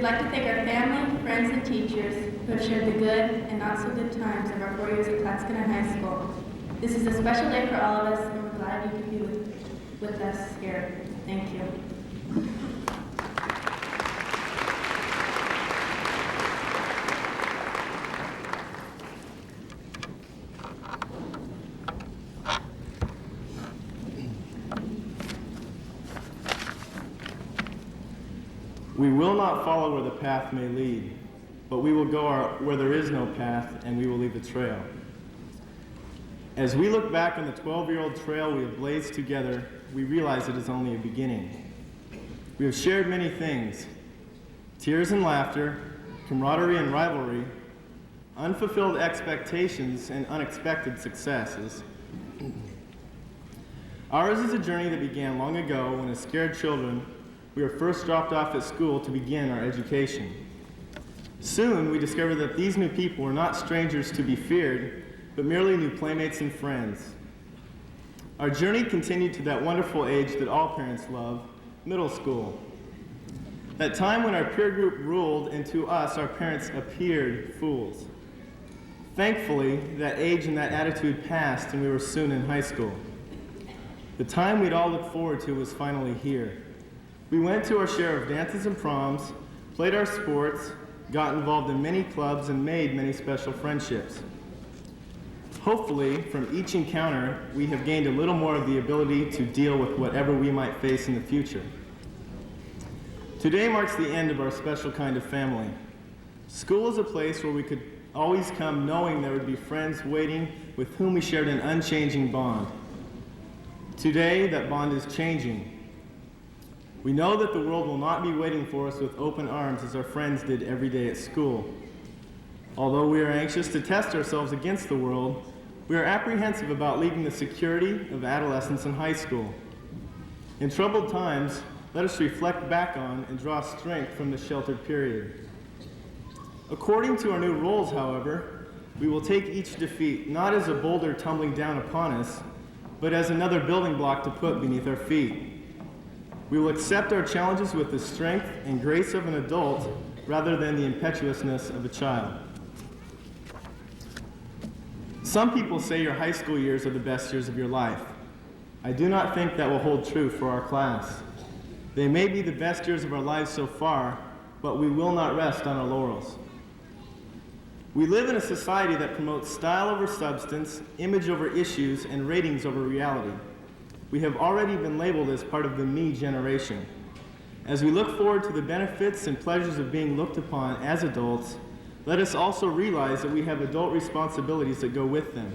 We'd like to thank our family, friends, and teachers who have shared the good and not so good times of our 4 years at Clatskanie High School. This is a special day for all of us, and we're glad you could be with us here. Thank you. We will not follow where the path may lead, but we will go where there is no path, and we will leave a trail. As we look back on the 12-year-old trail we have blazed together, we realize it is only a beginning. We have shared many things: tears and laughter, camaraderie and rivalry, unfulfilled expectations, and unexpected successes. Ours is a journey that began long ago when, as scared children, we were first dropped off at school to begin our education. Soon, we discovered that these new people were not strangers to be feared, but merely new playmates and friends. Our journey continued to that wonderful age that all parents love, middle school. That time when our peer group ruled, and to us, our parents appeared fools. Thankfully, that age and that attitude passed, and we were soon in high school. The time we'd all looked forward to was finally here. We went to our share of dances and proms, played our sports, got involved in many clubs, and made many special friendships. Hopefully, from each encounter, we have gained a little more of the ability to deal with whatever we might face in the future. Today marks the end of our special kind of family. School is a place where we could always come knowing there would be friends waiting with whom we shared an unchanging bond. Today, that bond is changing. We know that the world will not be waiting for us with open arms as our friends did every day at school. Although we are anxious to test ourselves against the world, we are apprehensive about leaving the security of adolescence and high school. In troubled times, let us reflect back on and draw strength from the sheltered period. According to our new roles, however, we will take each defeat not as a boulder tumbling down upon us, but as another building block to put beneath our feet. We will accept our challenges with the strength and grace of an adult rather than the impetuousness of a child. Some people say your high school years are the best years of your life. I do not think that will hold true for our class. They may be the best years of our lives so far, but we will not rest on our laurels. We live in a society that promotes style over substance, image over issues, and ratings over reality. We have already been labeled as part of the me generation. As we look forward to the benefits and pleasures of being looked upon as adults, let us also realize that we have adult responsibilities that go with them.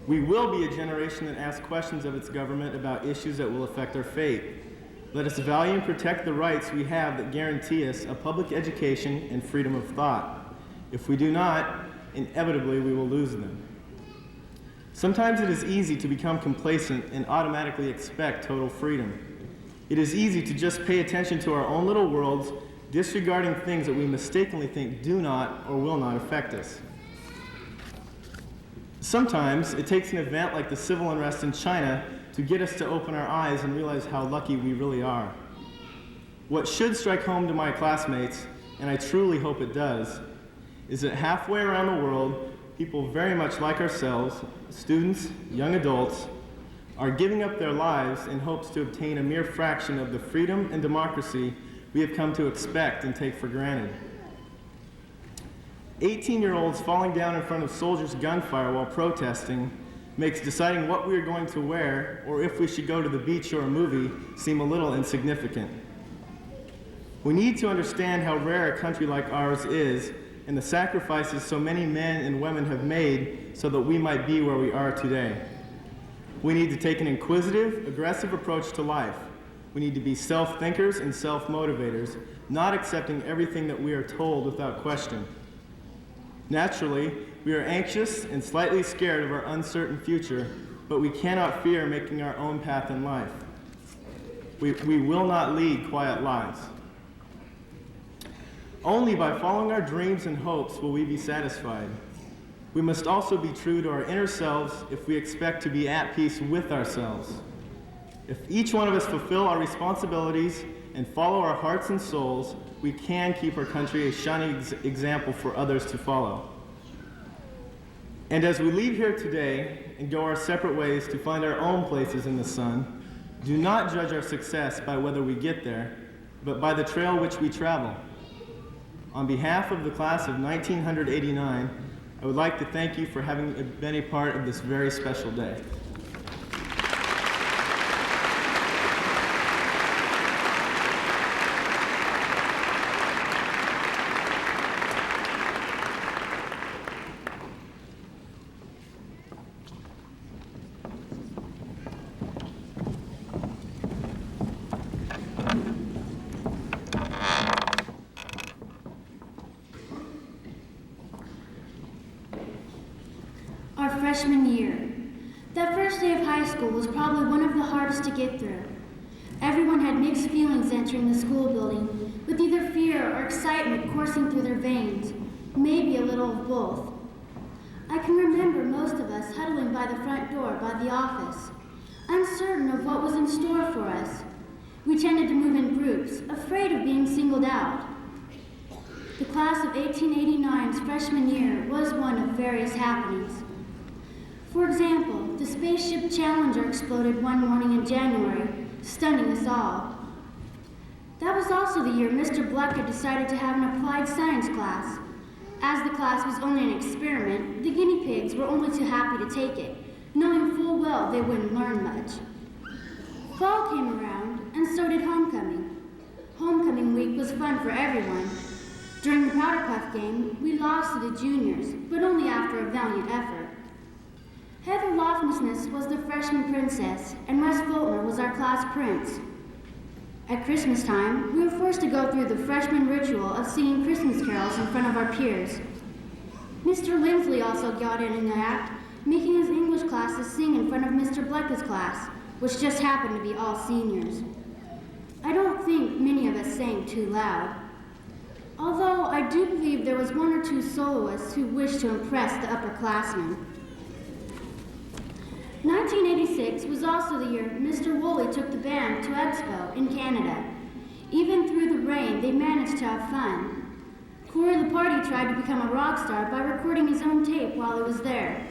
We will be a generation that asks questions of its government about issues that will affect our fate. Let us value and protect the rights we have that guarantee us a public education and freedom of thought. If we do not, inevitably we will lose them. Sometimes it is easy to become complacent and automatically expect total freedom. It is easy to just pay attention to our own little worlds, disregarding things that we mistakenly think do not or will not affect us. Sometimes it takes an event like the civil unrest in China to get us to open our eyes and realize how lucky we really are. What should strike home to my classmates, and I truly hope it does, is that halfway around the world, people very much like ourselves, students, young adults, are giving up their lives in hopes to obtain a mere fraction of the freedom and democracy we have come to expect and take for granted. 18-year-olds falling down in front of soldiers' gunfire while protesting makes deciding what we are going to wear or if we should go to the beach or a movie seem a little insignificant. We need to understand how rare a country like ours is and the sacrifices so many men and women have made so that we might be where we are today. We need to take an inquisitive, aggressive approach to life. We need to be self-thinkers and self-motivators, not accepting everything that we are told without question. Naturally, we are anxious and slightly scared of our uncertain future, but we cannot fear making our own path in life. We will not lead quiet lives. Only by following our dreams and hopes will we be satisfied. We must also be true to our inner selves if we expect to be at peace with ourselves. If each one of us fulfill our responsibilities and follow our hearts and souls, we can keep our country a shining example for others to follow. And as we leave here today and go our separate ways to find our own places in the sun, do not judge our success by whether we get there, but by the trail which we travel. On behalf of the class of 1989, I would like to thank you for having been a part of this very special day. Our freshman year. That first day of high school was probably one of the hardest to get through. Everyone had mixed feelings entering the school building, with either fear or excitement coursing through their veins, maybe a little of both. I can remember most of us huddling by the front door by the office, uncertain of what was in store for us. We tended to move in groups, afraid of being singled out. The class of 1889's freshman year was one of various happenings. For example, the spaceship Challenger exploded one morning in January, stunning us all. That was also the year Mr. Blecker decided to have an applied science class. As the class was only an experiment, the guinea pigs were only too happy to take it, knowing full well they wouldn't learn much. Fall came around, and so did homecoming. Homecoming week was fun for everyone. During the Powder Puff game, we lost to the juniors, but only after a valiant effort. Heather Loftusness was the freshman princess, and Wes Fultner was our class prince. At Christmas time, we were forced to go through the freshman ritual of singing Christmas carols in front of our peers. Mr. Lindsley also got in the act, making his English classes sing in front of Mr. Blecker's class, which just happened to be all seniors. I don't think many of us sang too loud, although I do believe there was one or two soloists who wished to impress the upperclassmen. 1986 was also the year Mr. Woolley took the band to Expo in Canada. Even through the rain, they managed to have fun. Corey Laparty tried to become a rock star by recording his own tape while he was there.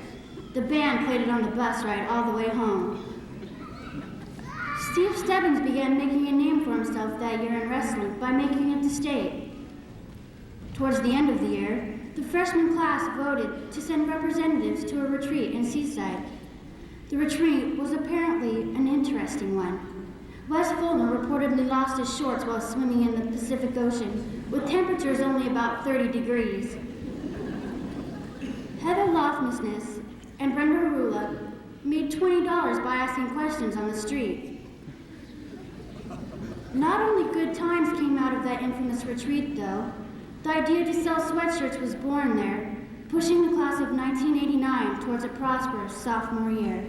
The band played it on the bus ride all the way home. Steve Stebbins began making a name for himself that year in wrestling by making it to state. Towards the end of the year, the freshman class voted to send representatives to a retreat in Seaside. The retreat was apparently an interesting one. Wes Fultner reportedly lost his shorts while swimming in the Pacific Ocean, with temperatures only about 30 degrees. Heather Loftusness and Brenda Harula made $20 by asking questions on the street. Not only good times came out of that infamous retreat, though. The idea to sell sweatshirts was born there, pushing the class of 1989 towards a prosperous sophomore year.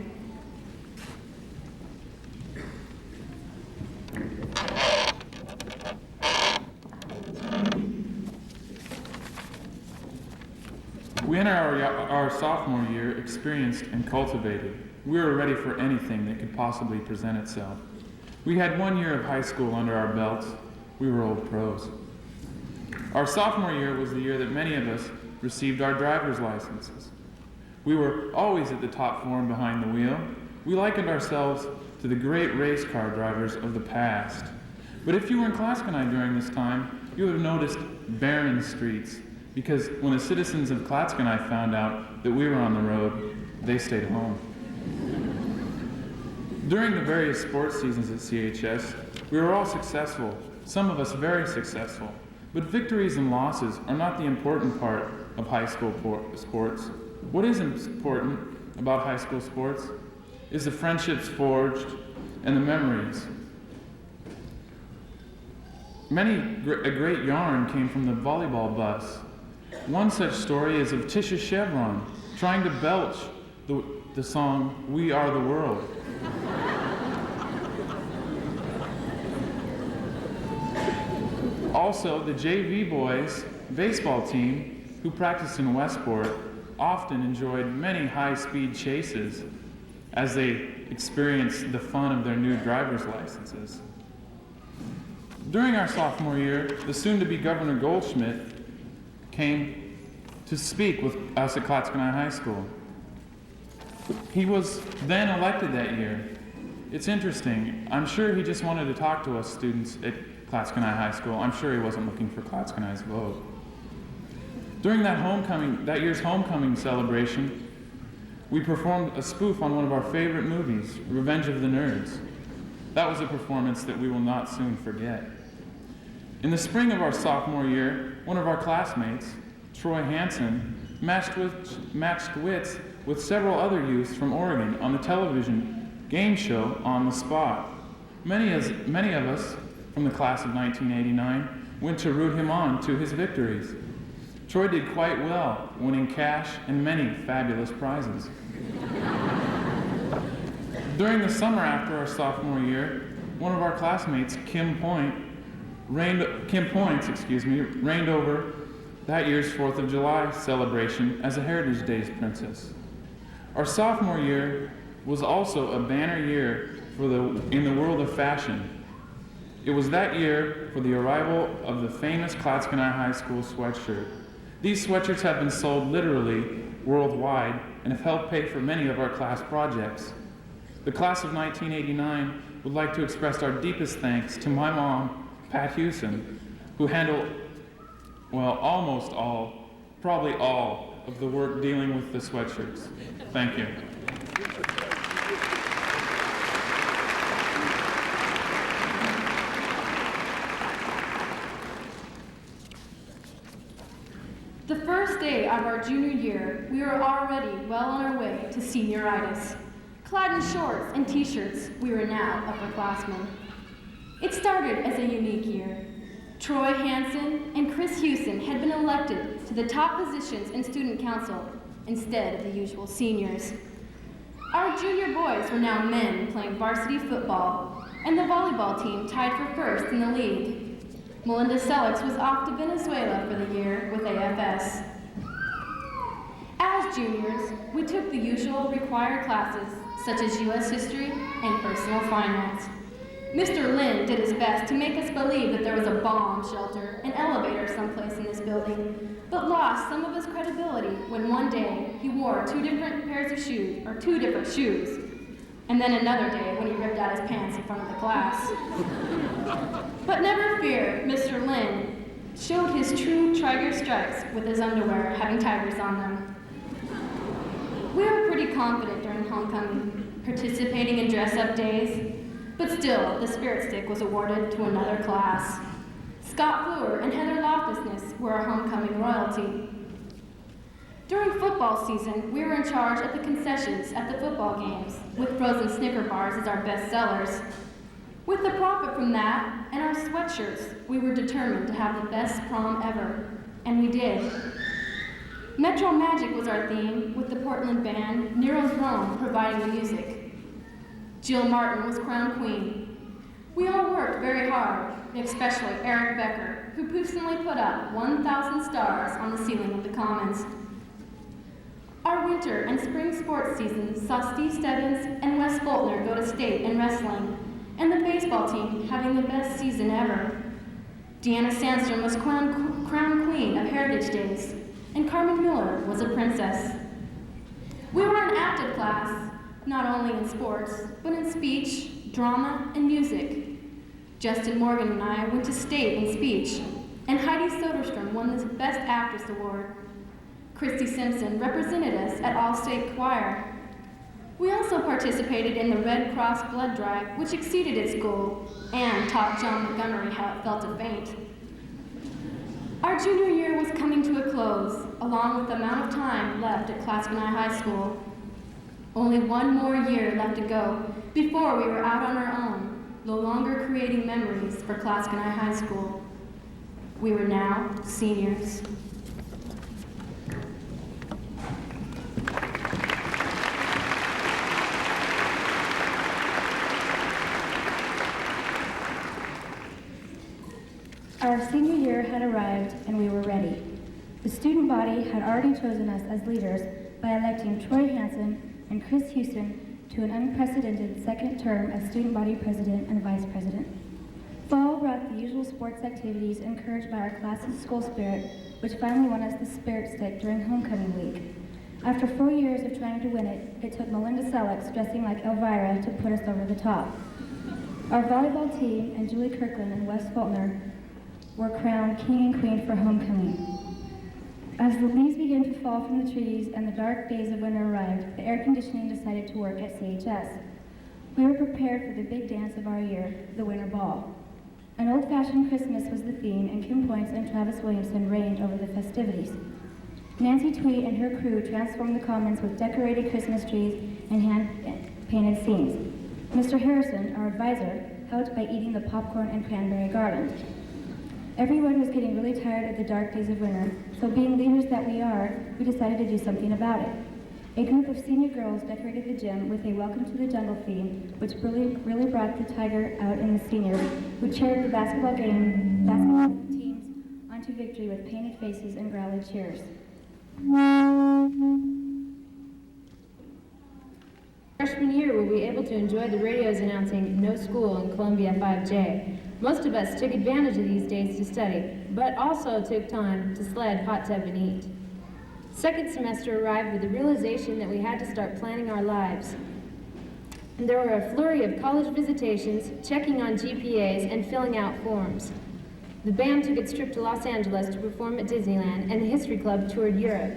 We entered our sophomore year experienced and cultivated. We were ready for anything that could possibly present itself. We had 1 year of high school under our belts. We were old pros. Our sophomore year was the year that many of us received our driver's licenses. We were always at the top form behind the wheel. We likened ourselves to the great race car drivers of the past. But if you were in Clatskanie during this time, you would have noticed barren streets, because when the citizens of Clatskanie found out that we were on the road, they stayed home. During the various sports seasons at CHS, we were all successful, some of us very successful. But victories and losses are not the important part of high school sports. What is important about high school sports is the friendships forged and the memories. A great yarn came from the volleyball bus. One such story is of Tisha Chevron trying to belch the song "We Are the World." Also, the JV boys baseball team, who practiced in Westport, often enjoyed many high-speed chases as they experienced the fun of their new driver's licenses. During our sophomore year, the soon-to-be Governor Goldschmidt came to speak with us at Clatskanie High School. He was then elected that year. It's interesting. I'm sure he just wanted to talk to us students at Clatskanie High School. I'm sure he wasn't looking for Clatskanie's vote. During that year's homecoming celebration, we performed a spoof on one of our favorite movies, Revenge of the Nerds. That was a performance that we will not soon forget. In the spring of our sophomore year, one of our classmates, Troy Hansen, matched wits with several other youths from Oregon on the television game show On the Spot. Many of us from the class of 1989 went to root him on to his victories. Troy did quite well, winning cash and many fabulous prizes. During the summer after our sophomore year, one of our classmates, Kim Points, reigned over that year's 4th of July celebration as a Heritage Days princess. Our sophomore year was also a banner year in the world of fashion. It was that year for the arrival of the famous Clatskanie High School sweatshirt. These sweatshirts have been sold literally worldwide and have helped pay for many of our class projects. The class of 1989 would like to express our deepest thanks to my mom, Pat Hewson, who handled, almost all, probably all, of the work dealing with the sweatshirts. Thank you. The first day of our junior year, we were already well on our way to senioritis. Clad in shorts and t-shirts, we were now upperclassmen. It started as a unique year. Troy Hansen and Chris Hewson had been elected to the top positions in student council instead of the usual seniors. Our junior boys were now men playing varsity football, and the volleyball team tied for first in the league. Melinda Sellex was off to Venezuela for the year with AFS. As juniors, we took the usual required classes, such as U.S. history and personal finance. Mr. Lin did his best to make us believe that there was a bomb shelter, an elevator someplace in this building, but lost some of his credibility when one day he wore two different shoes, and then another day when he ripped out his pants in front of the class. But never fear, Mr. Lin showed his true tiger stripes with his underwear having tigers on them. We were pretty confident during homecoming, participating in dress-up days, but still, the Spirit Stick was awarded to another class. Scott Fluer and Heather Loftusness were our homecoming royalty. During football season, we were in charge of the concessions at the football games, with frozen Snicker bars as our best sellers. With the profit from that and our sweatshirts, we were determined to have the best prom ever, and we did. Metro Magic was our theme, with the Portland band Nero's Rome providing the music. Jill Martin was crowned queen. We all worked very hard, especially Eric Becker, who personally put up 1,000 stars on the ceiling of the Commons. Our winter and spring sports season saw Steve Stebbins and Wes Fultner go to state in wrestling, and the baseball team having the best season ever. Deanna Sandstrom was crowned queen of Heritage Days, and Carmen Miller was a princess. We were an active class, not only in sports, but in speech, drama, and music. Justin Morgan and I went to state in speech, and Heidi Soderstrom won the Best Actress Award. Christy Simpson represented us at All-State Choir. We also participated in the Red Cross blood drive, which exceeded its goal, and taught John Montgomery how it felt to faint. Our junior year was coming to a close, along with the amount of time left at Clatskanie High School. Only one more year left to go before we were out on our own, no longer creating memories for Clatskanie High School. We were now seniors. Our senior year had arrived and we were ready. The student body had already chosen us as leaders by electing Troy Hansen and Chris Hewson to an unprecedented second term as student body president and vice president. Fall brought the usual sports activities encouraged by our class's school spirit, which finally won us the Spirit Stick during homecoming week. After 4 years of trying to win it, it took Melinda Selleck dressing like Elvira to put us over the top. Our volleyball team and Julie Kirkland and Wes Fultner were crowned king and queen for homecoming. As the leaves began to fall from the trees and the dark days of winter arrived, the air conditioning decided to work at CHS. We were prepared for the big dance of our year, the Winter Ball. An old-fashioned Christmas was the theme, and Kim Points and Travis Williamson reigned over the festivities. Nancy Tweet and her crew transformed the commons with decorated Christmas trees and hand-painted scenes. Mr. Harrison, our advisor, helped by eating the popcorn and cranberry garland. Everyone was getting really tired of the dark days of winter, so being leaders that we are, we decided to do something about it. A group of senior girls decorated the gym with a Welcome to the Jungle theme, which really brought the tiger out in the seniors, who cheered the basketball teams onto victory with painted faces and growly cheers. Freshman year, we'll be able to enjoy the radios announcing no school in Columbia 5J. Most of us took advantage of these days to study, but also took time to sled, hot tub, and eat. Second semester arrived with the realization that we had to start planning our lives. And there were a flurry of college visitations, checking on GPAs, and filling out forms. The band took its trip to Los Angeles to perform at Disneyland, and the History Club toured Europe.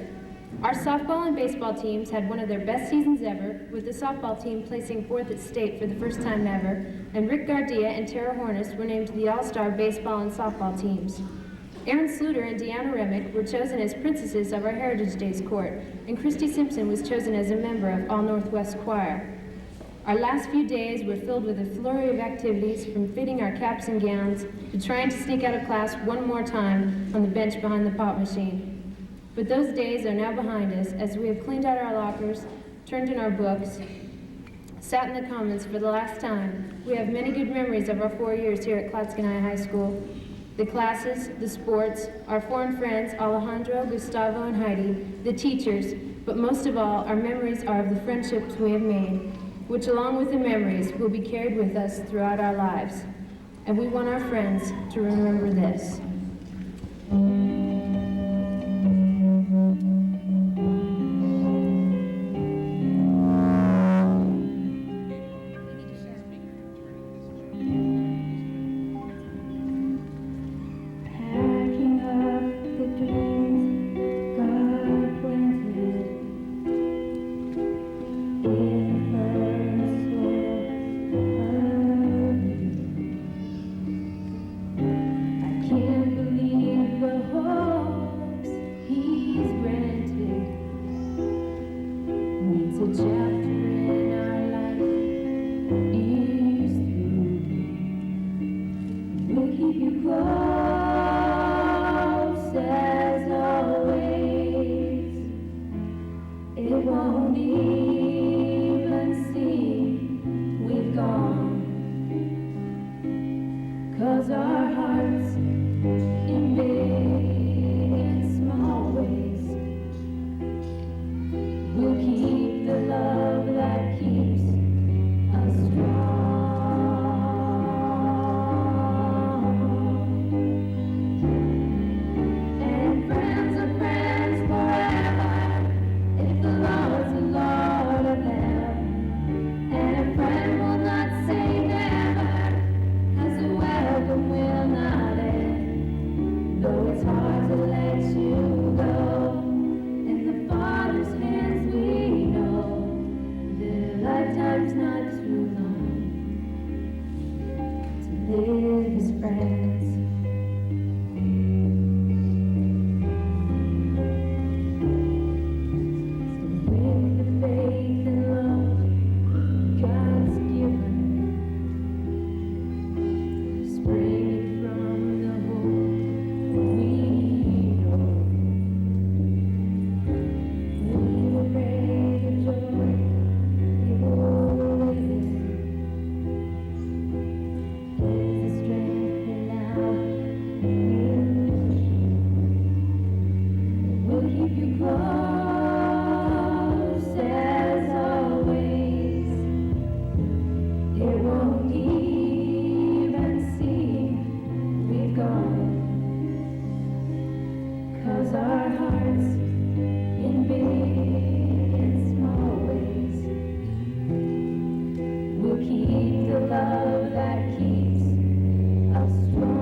Our softball and baseball teams had one of their best seasons ever, with the softball team placing fourth at state for the first time ever, and Rick Gardia and Tara Hornist were named to the All-Star baseball and softball teams. Erin Sluter and Deanna Remick were chosen as princesses of our Heritage Days court, and Christy Simpson was chosen as a member of All Northwest Choir. Our last few days were filled with a flurry of activities, from fitting our caps and gowns to trying to sneak out of class one more time on the bench behind the pop machine. But those days are now behind us, as we have cleaned out our lockers, turned in our books, sat in the commons for the last time. We have many good memories of our 4 years here at Clatskanie High School. The classes, the sports, our foreign friends, Alejandro, Gustavo, and Heidi, the teachers, but most of all, our memories are of the friendships we have made, which along with the memories will be carried with us throughout our lives. And we want our friends to remember this. Can't believe the whole fills our hearts in big and small ways. We'll keep the love that keeps us strong.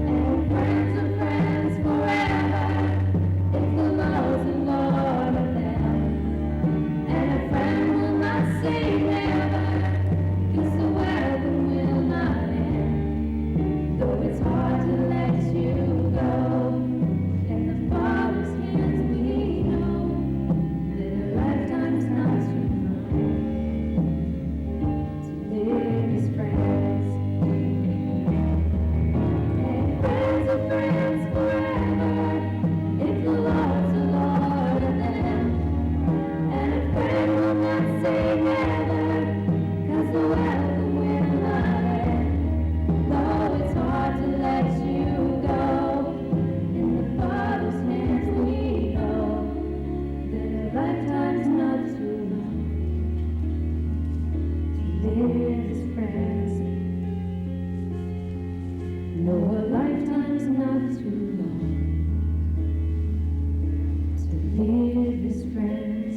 And friends of friends forever, if the love's the Lord of them. And a friend will not say never, 'cause the welcome will not end. Though it's hard to let you go, in the Father's hands we know that a lifetime's not too long to live as friends. And friends of friends forever, if the Lord's the Lord of them. And a friend will not say never, 'cause the welcome will not end. Though it's hard to let you go, in the Father's hands we know that a lifetime's not too long to live as friends. No, a lifetime's not too long to live as friends.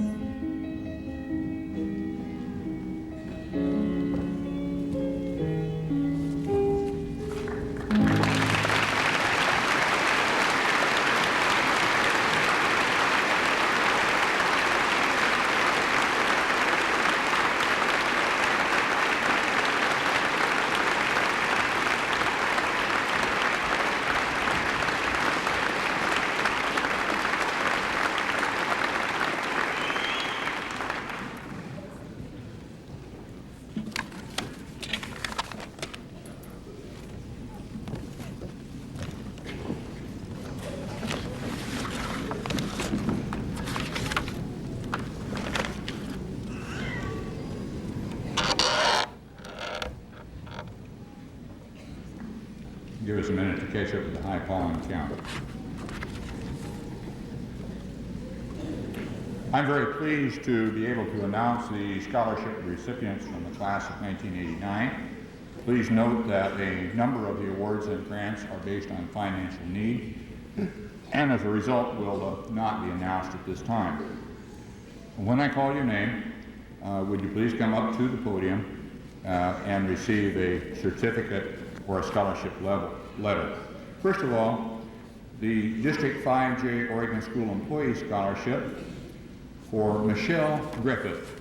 Give us a minute to catch up with the high-falling count. I'm very pleased to be able to announce the scholarship recipients from the class of 1989. Please note that a number of the awards and grants are based on financial need, and as a result will not be announced at this time. When I call your name, would you please come up to the podium and receive a certificate or a scholarship letter. First of all, the District 5J Oregon School Employee Scholarship for Michelle Griffith.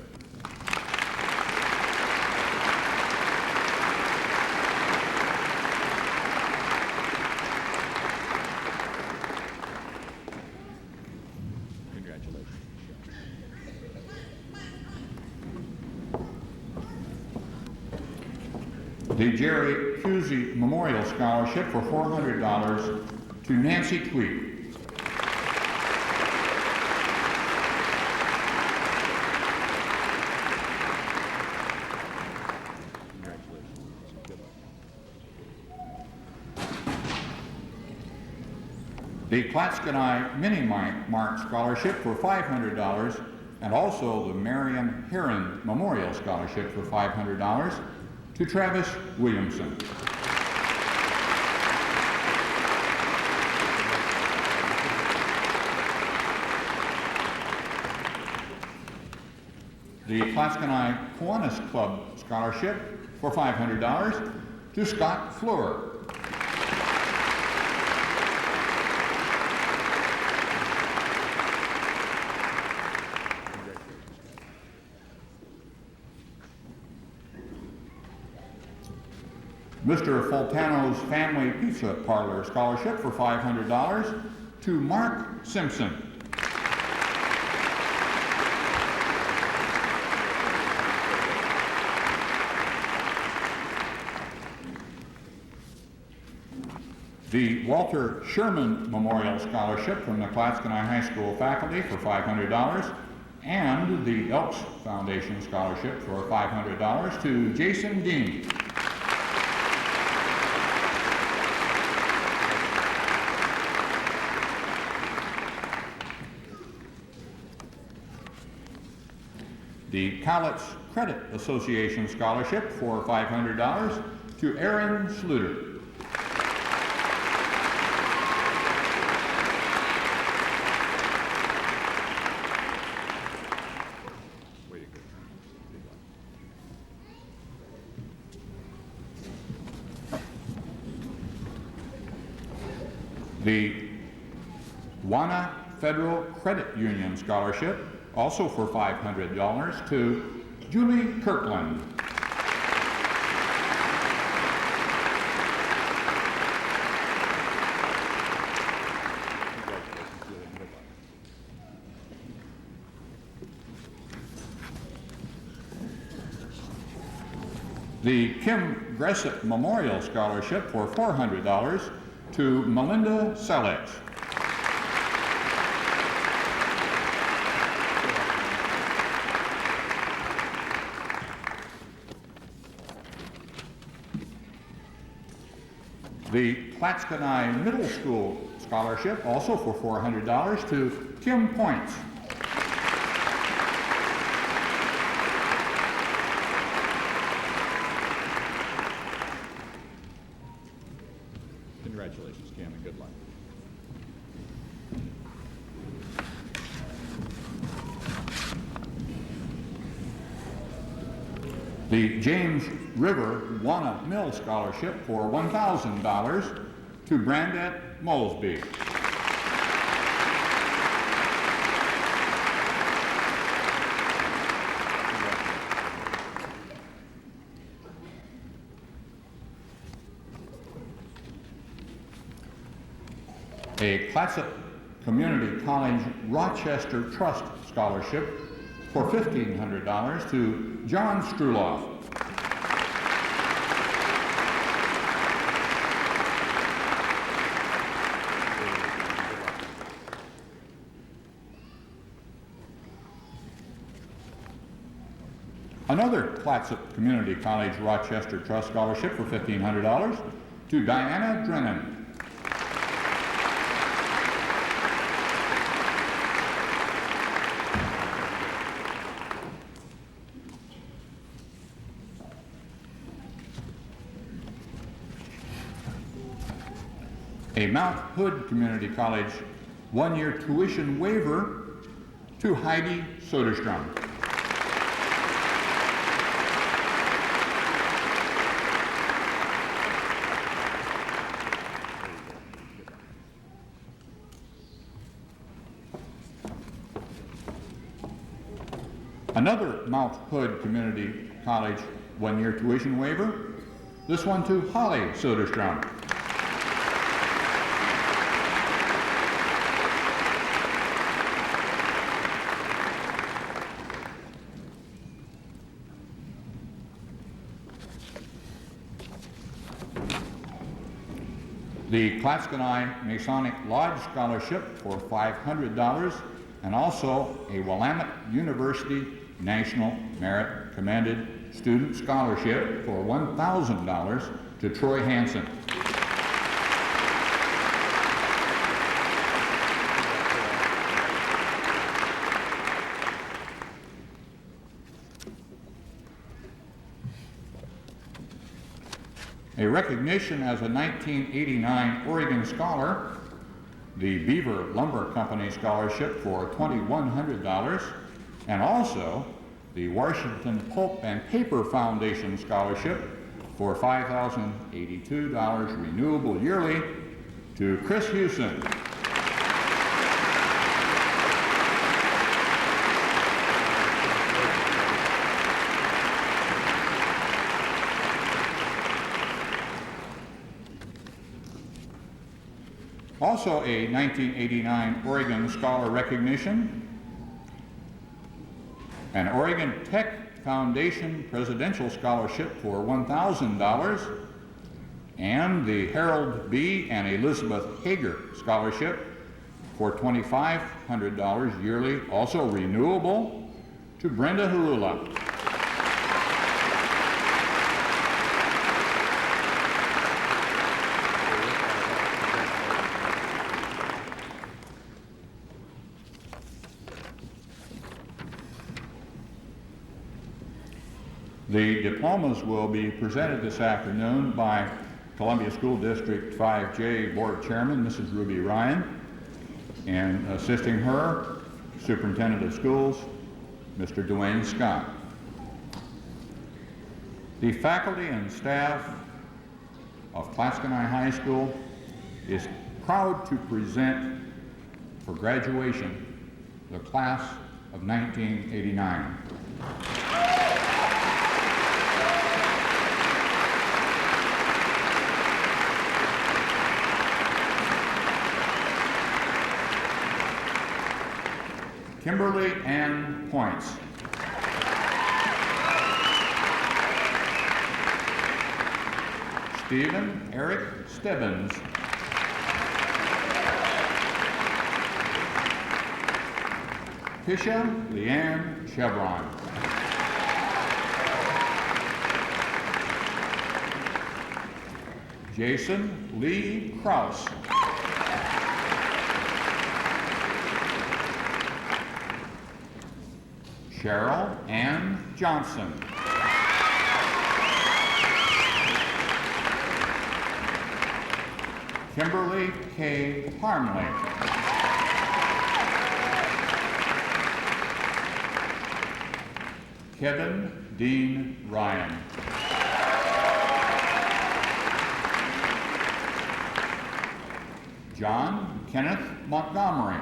The Jerry Pusey Memorial Scholarship for $400 to Nancy Tweed. The Clatskanie Mini Mark Scholarship for $500, and also the Marion Heron Memorial Scholarship for $500 to Travis Williamson. The Clatskanie Kiwanis Club Scholarship for $500 to Scott Fleur. Mr. Fultano's Family Pizza Parlor Scholarship for $500 to Mark Simpson. The Walter Sherman Memorial Scholarship from the Clatskanie High School faculty for $500, and the Elks Foundation Scholarship for $500 to Jason Dean. The Cowlitz Credit Association Scholarship for $500 to Aaron Sluter. The Wana Federal Credit Union Scholarship, also for $500, to Julie Kirkland. The Kim Gressett Memorial Scholarship for $400 to Melinda Sellex. The Clatskanie Middle School Scholarship, also for $400 to Kim Points. Congratulations, Kim, and good luck. The James River Wana Mill Scholarship for $1,000 to Brandette Molesby. A Clatsop Community College Rochester Trust Scholarship for $1,500 to John Struloff. Another Clatsop Community College Rochester Trust Scholarship for $1,500 to Diana Drennan. A Mount Hood Community College one-year tuition waiver to Heidi Soderstrom. Another Mount Hood Community College one-year tuition waiver, this one to Holly Soderstrom. The Clatskanie Masonic Lodge Scholarship for $500, and also a Willamette University National Merit Commended Student Scholarship for $1,000 to Troy Hansen. A recognition as a 1989 Oregon Scholar, the Beaver Lumber Company Scholarship for $2,100, and also the Washington Pulp and Paper Foundation Scholarship for $5,082 renewable yearly to Chris Hewson. Also a 1989 Oregon Scholar recognition, an Oregon Tech Foundation Presidential Scholarship for $1,000, and the Harold B. and Elizabeth Hager Scholarship for $2,500 yearly, also renewable, to Brenda Harula. The diplomas will be presented this afternoon by Columbia School District 5J Board Chairman, Mrs. Ruby Ryan, and assisting her, Superintendent of Schools, Mr. Dwayne Scott. The faculty and staff of Clatskanie High School is proud to present for graduation the class of 1989. Kimberly Ann Points. Stephen Eric Stebbins. Tisha Leanne Chevron. Jason Lee Kraus. Cheryl Ann Johnson. Kimberly K. Harmley. Kevin Dean Ryan. John Kenneth Montgomery.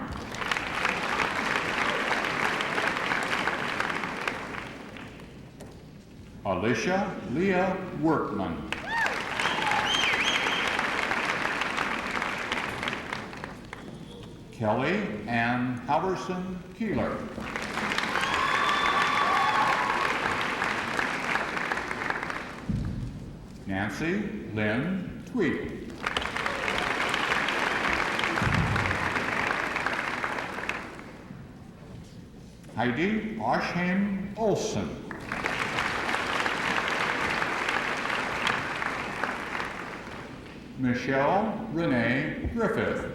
Alicia Leah Workman. Kelly Ann Halverson Keeler. Nancy Lynn Tweed. Heidi Oshheim Olson. Michelle Renee Griffith.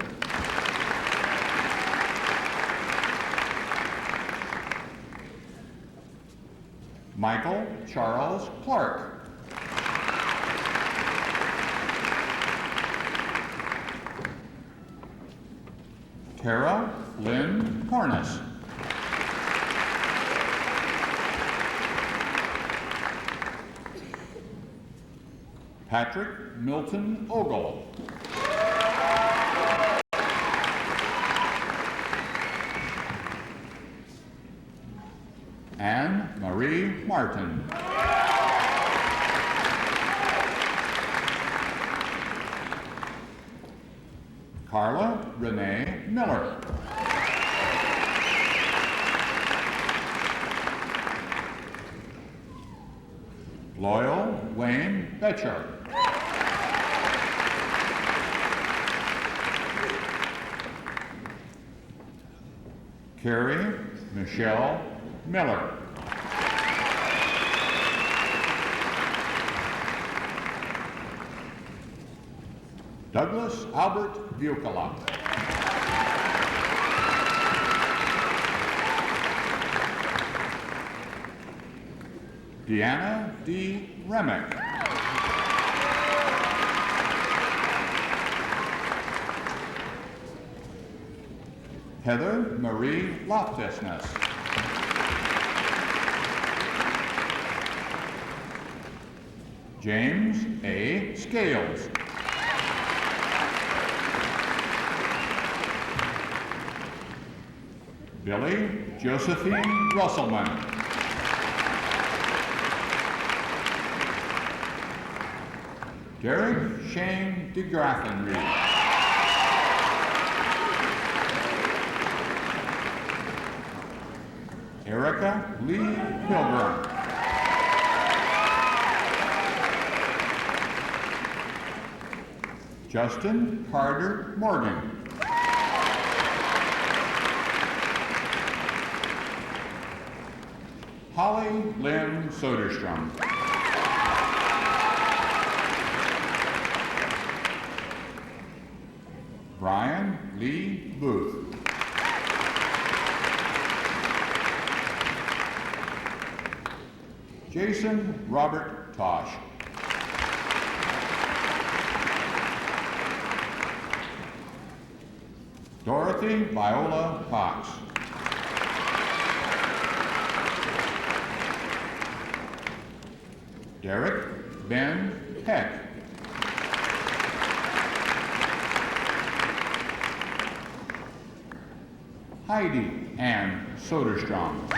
Michael Charles Clark. Tara Lynn Cornice. Patrick Milton Ogle. Anne Marie Martin. Carla Renee Miller. Loyal Wayne Betcher. Carrie Michelle Miller. Douglas Albert Bucala. Deanna D. Remick. Heather Marie Loftusness. James A. Scales. Billy Josephine Russelman. Derek Shane DeGraffenreed. Erica Lee Pilgrim. Justin Carter Morgan. Holly Lynn Soderstrom. Brian Lee Booth. Jason Robert Tosh. Dorothy Viola Cox. Derek Ben Peck. Heidi Ann Soderstrom.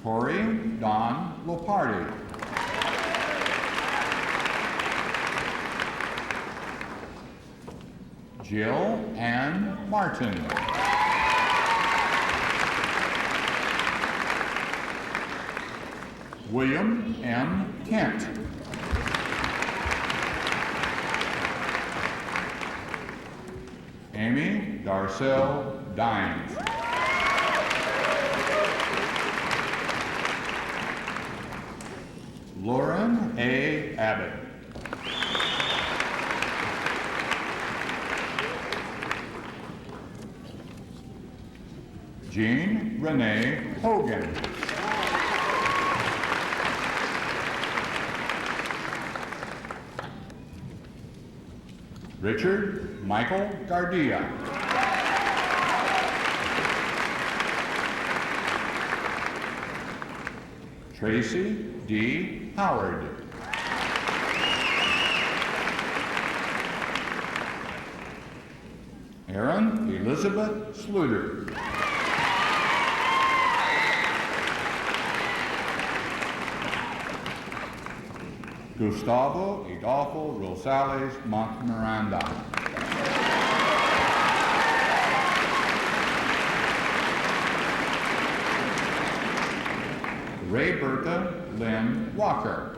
Corey Don Lopardi. Jill Ann Martin. William M. Kent. Amy Darcel Dines. Lauren A. Abbott. Jean Renee Hogan. Richard Michael Gardia. Tracy D. Howard. Erin Elizabeth Sluter. Gustavo Adolfo Rosales Montmiranda. Ray Bertha Lynn Walker.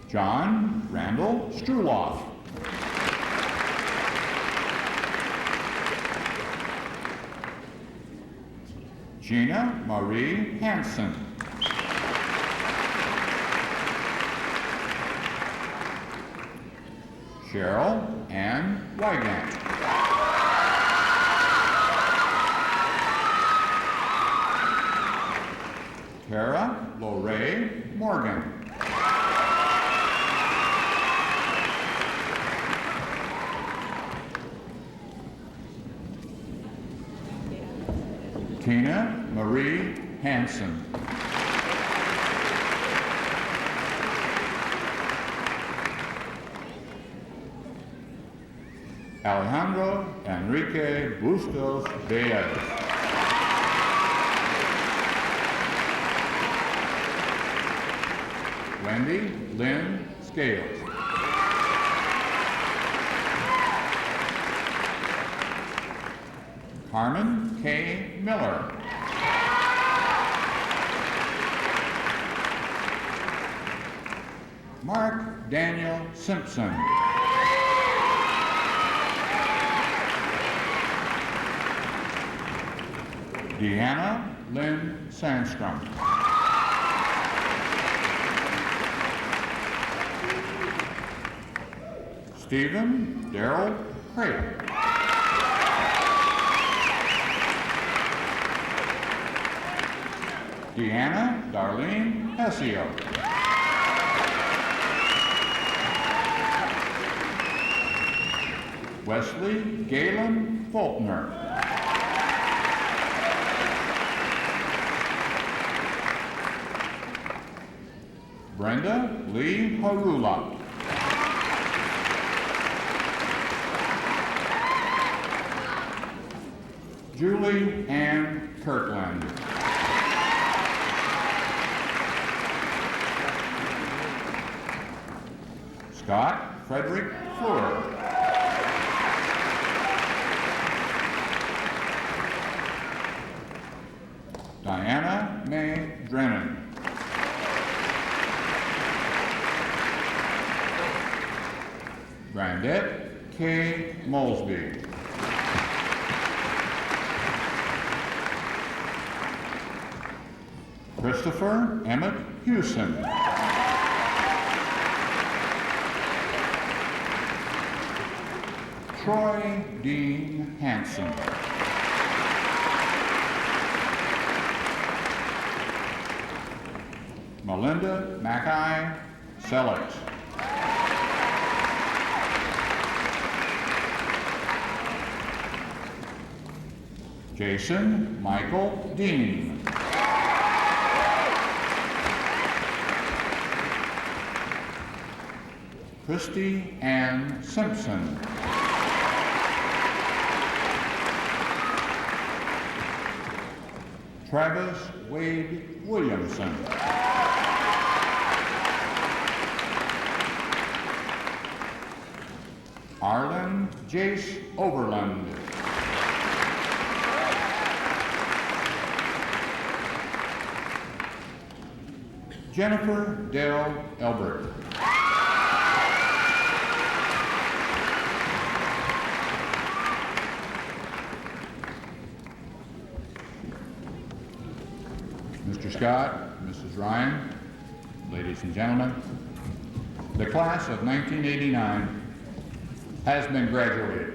John Randall Struloff. Gina Marie Hansen. Cheryl Ann Wygant. Tara Lorraine Morgan. Tina Marie Hansen. Alejandro Enrique Bustos Baez. Wendy Lynn Scales. Carmen K. Miller. Mark Daniel Simpson. Deanna Lynn Sandstrom. Stephen Darrell Craig. Deanna Darlene Hessio. Wesley Galen Faulkner. Brenda Lee Harula. Julie Ann Kirkland. Scott Frederick Fleur. Diana May Drennan. Brandette K. Molesby. Christopher Emmett Hewson. Troy Dean Hanson. Melinda Mackay Selleck. Jason Michael Dean. Christy Ann Simpson. Travis Wade Williamson. Arlen Jace Overland. Jennifer Dale Elbert. Mr. Scott, Mrs. Ryan, ladies and gentlemen, the class of 1989 has been graduated.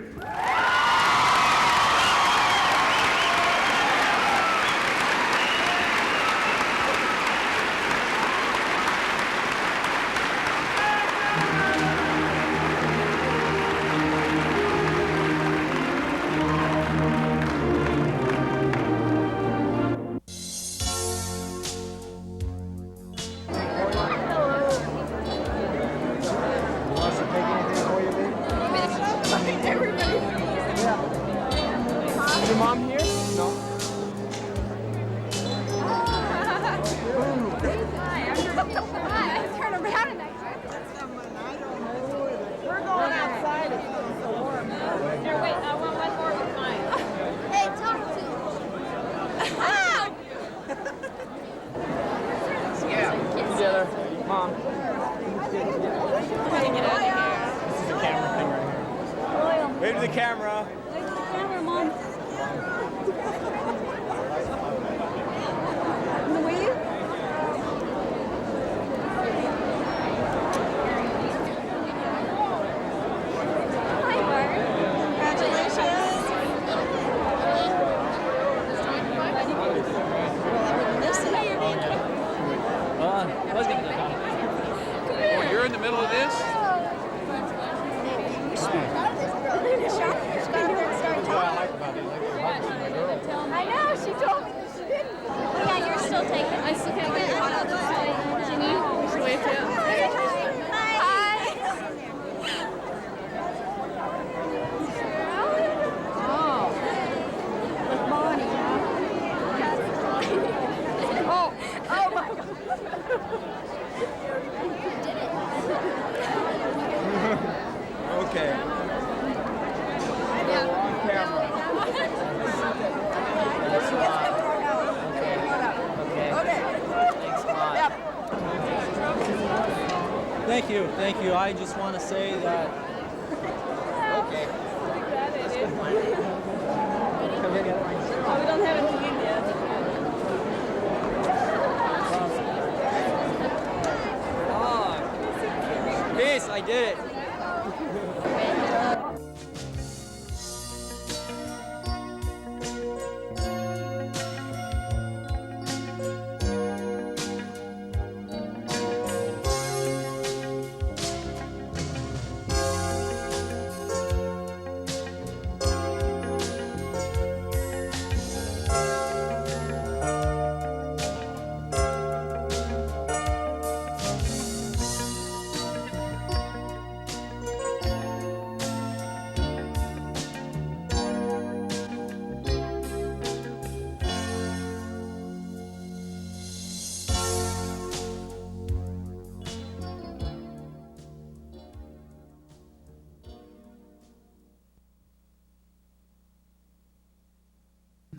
Wave to the camera. Wave to the camera, Mom. Will you? Hi, Bart. Congratulations. Oh, you're in the middle of this? I know, she told me that she didn't. Oh, yeah, you're still taking it. I still can't get it. Can you wave to Hi. Oh. With Bonnie, huh? Oh my God. Okay. On camera. Thank you. I just want to say that. Okay. Oh, we don't have it to you yet. Peace, I did it.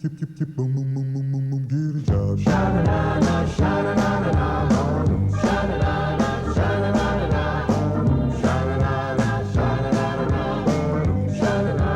Keep boom boom boom boom boom boom get a job. Sha-na-na-na, sha-na-na-na-na, boom. Sha-na-na-na, sha-na-na-na-na, boom. Sha-na-na-na, sha-na-na-na-na, boom. Sha-na-na-na.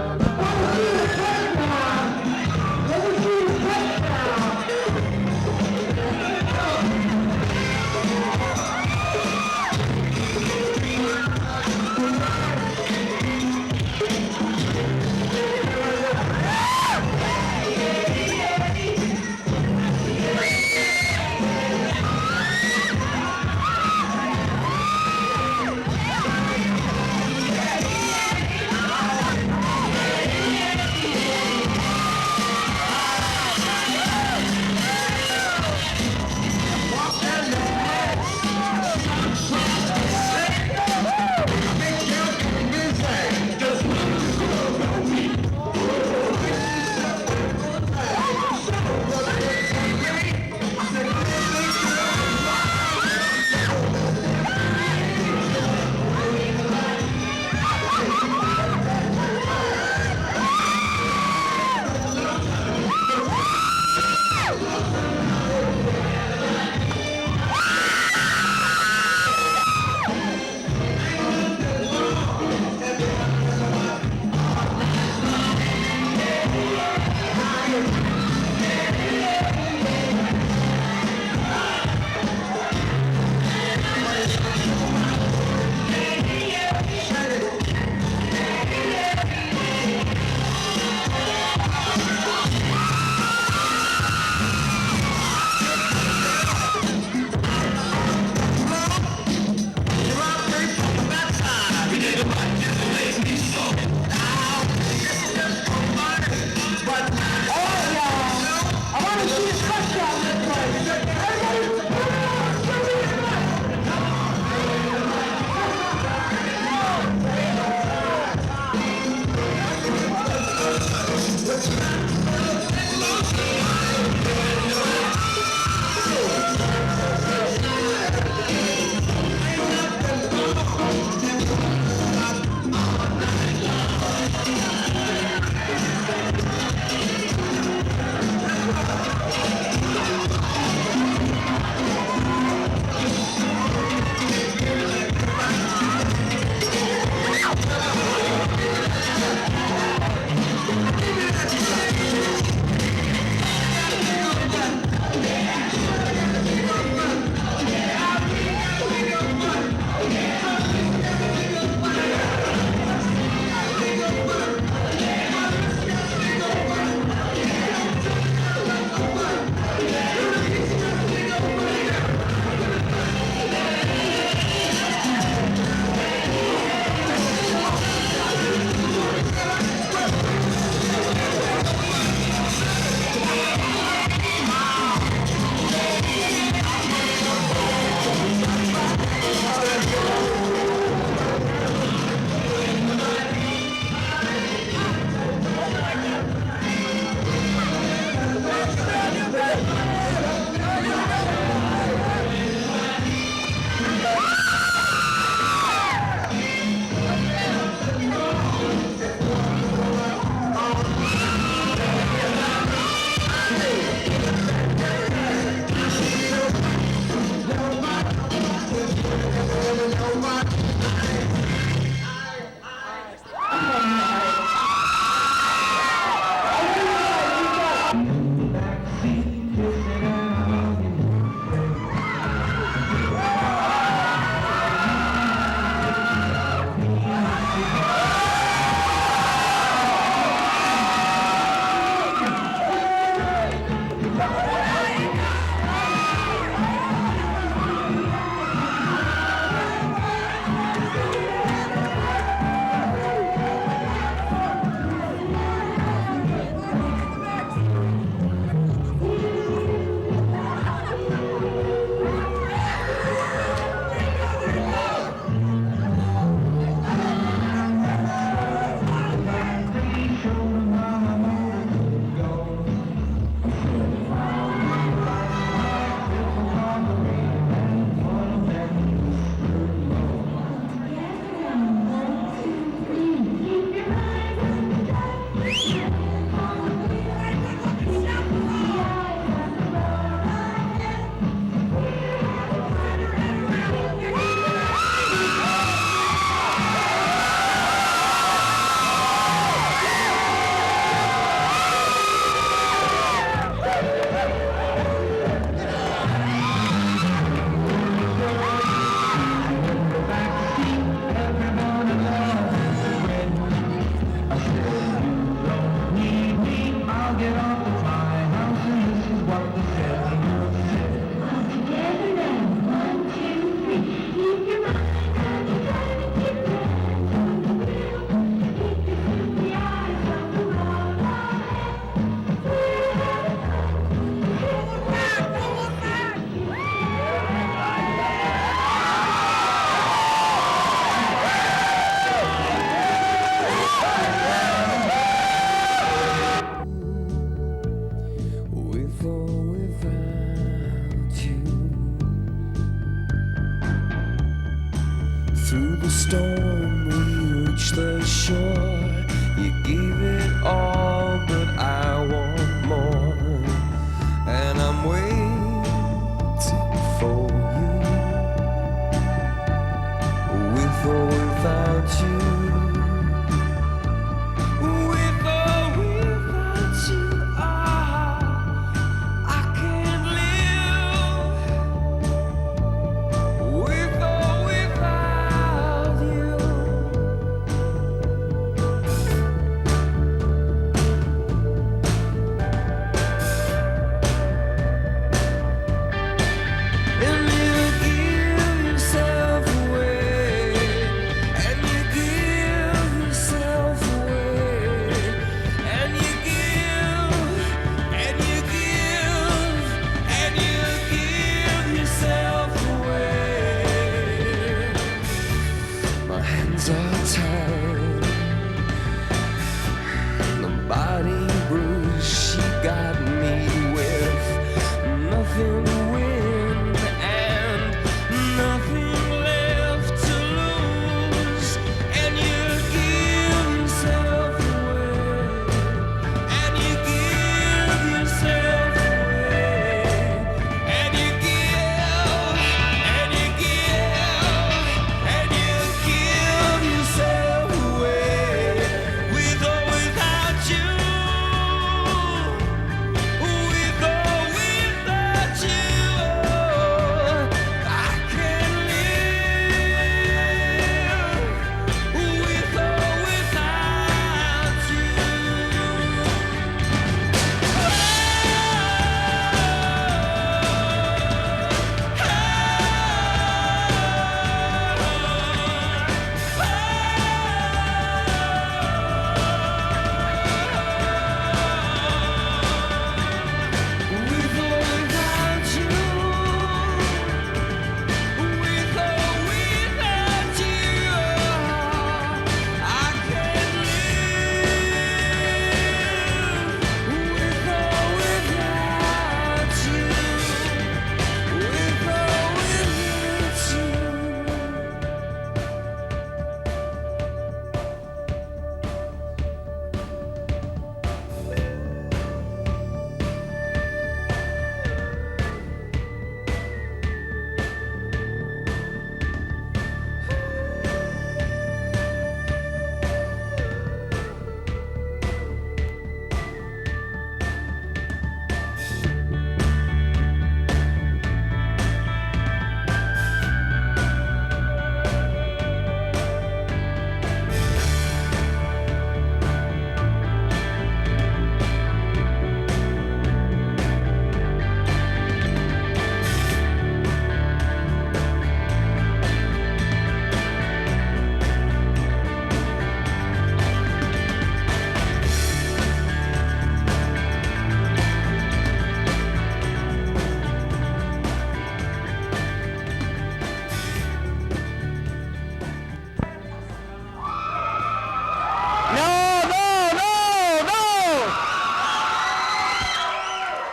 storm, we reached the shore. You gave it all, but I want more. And I'm waiting for you, with or without you. With or without you, I can't live. With or without you. And you give yourself away, and you give yourself away, and you give, and you give, and you give yourself away. My hands are tied, the body bruised. She got me with nothing to win and nothing left to lose. And you give yourself away, and you give yourself away, and you give, and you give, and you give yourself away, with or without you. With or without you, I can't live. With or without with or without you, with or without you, I can't live. With or without you, with or without you.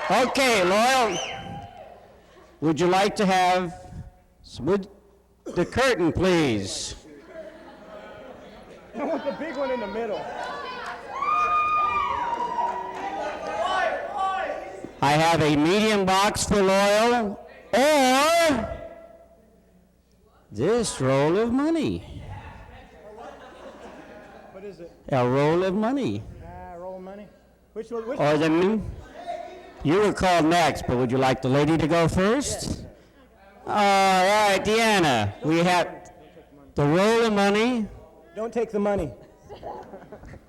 Okay, Loyal, would you like to have the curtain, please? I want the big one in the middle. I have a medium box for Loyal, or this roll of money. What is it? A roll of money. Roll of money. Which one? Which Or you were called next, but would you like the lady to go first? All right, Deanna, we have the roll of money Don't take the money.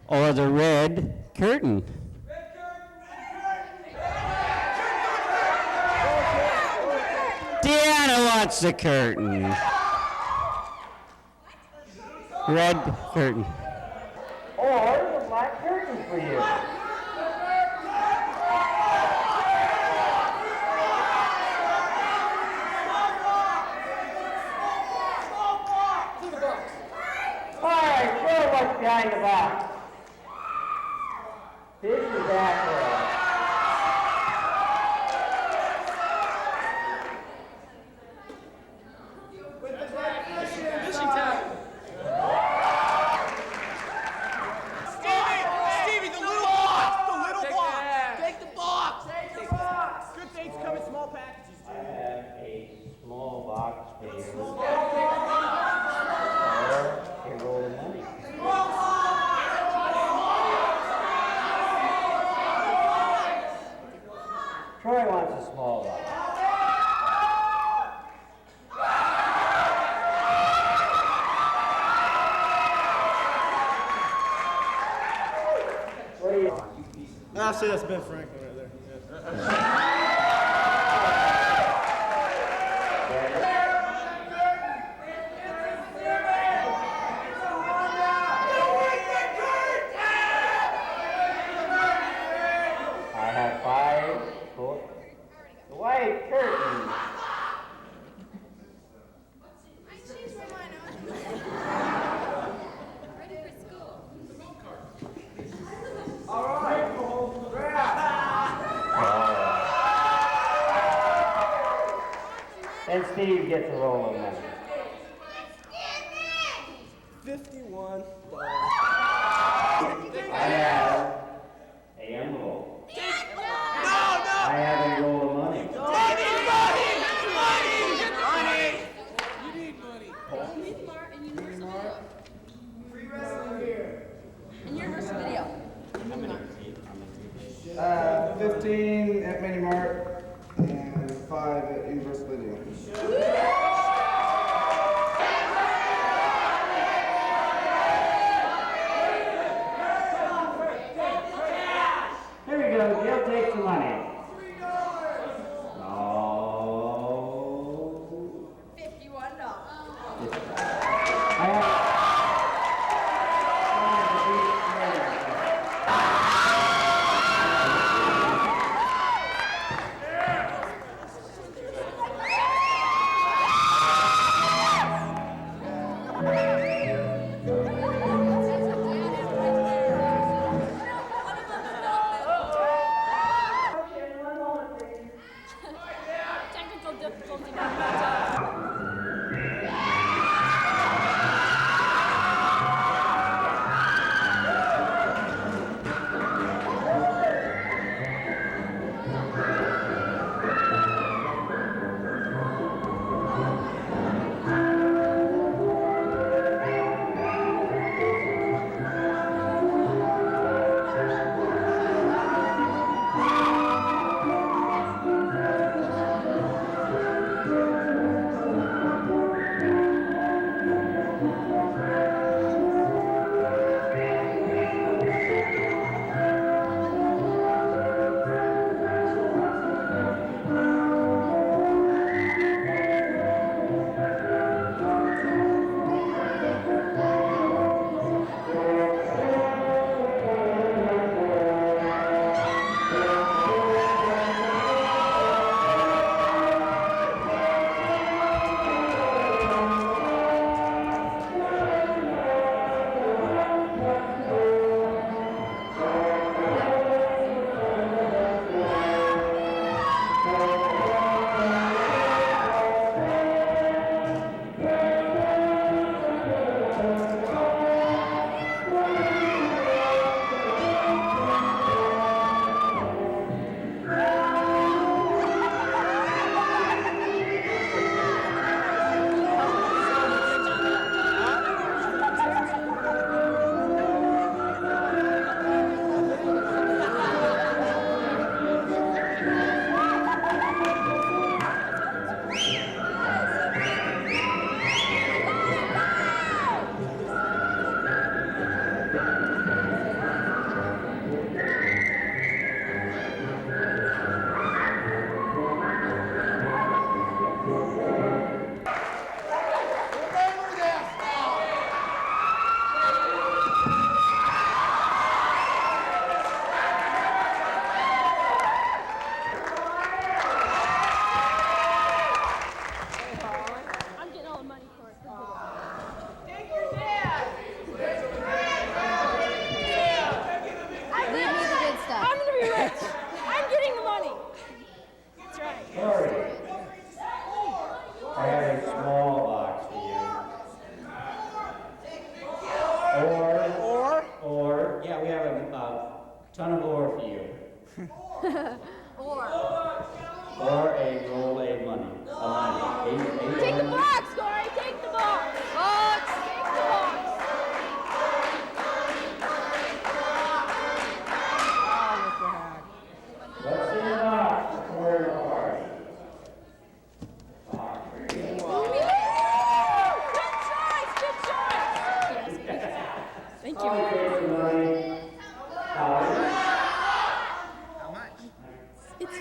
or the red curtain. Deanna wants the curtain. Red curtain. Or the black curtain for you. All right, show what's behind the box. This is accurate. Troy wants a small one. What do you? I'll say that's Ben Franklin right there. I have 5 white curtains. And Steve gets a roll of money. $51. I have a envelope. I have a roll of money. And your versus video. 15 at Mini Mart and 5 at Universal Video. Here we go, Gil, take the money. No. $51. I have...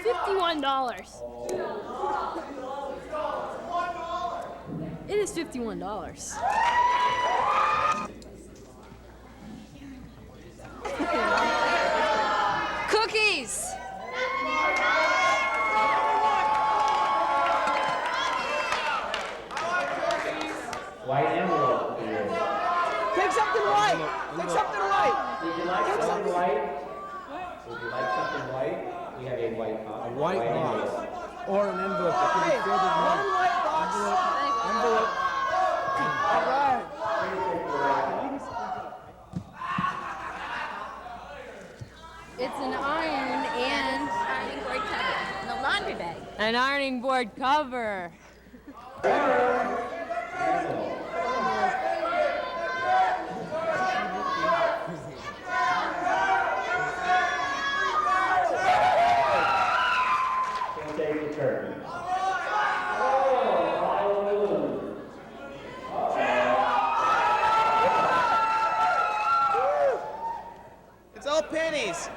$51. It is $51. Cookies! White envelope, please. Take something white. Take something white. Would you like something white? Would you like something white? We have a white box. A white box. envelope. Or an envelope that can be filled with money. One white box. Envelope. All right. It's an iron and ironing board cover. No laundry bag. an ironing board cover. We'll take the curtain. It's all pennies.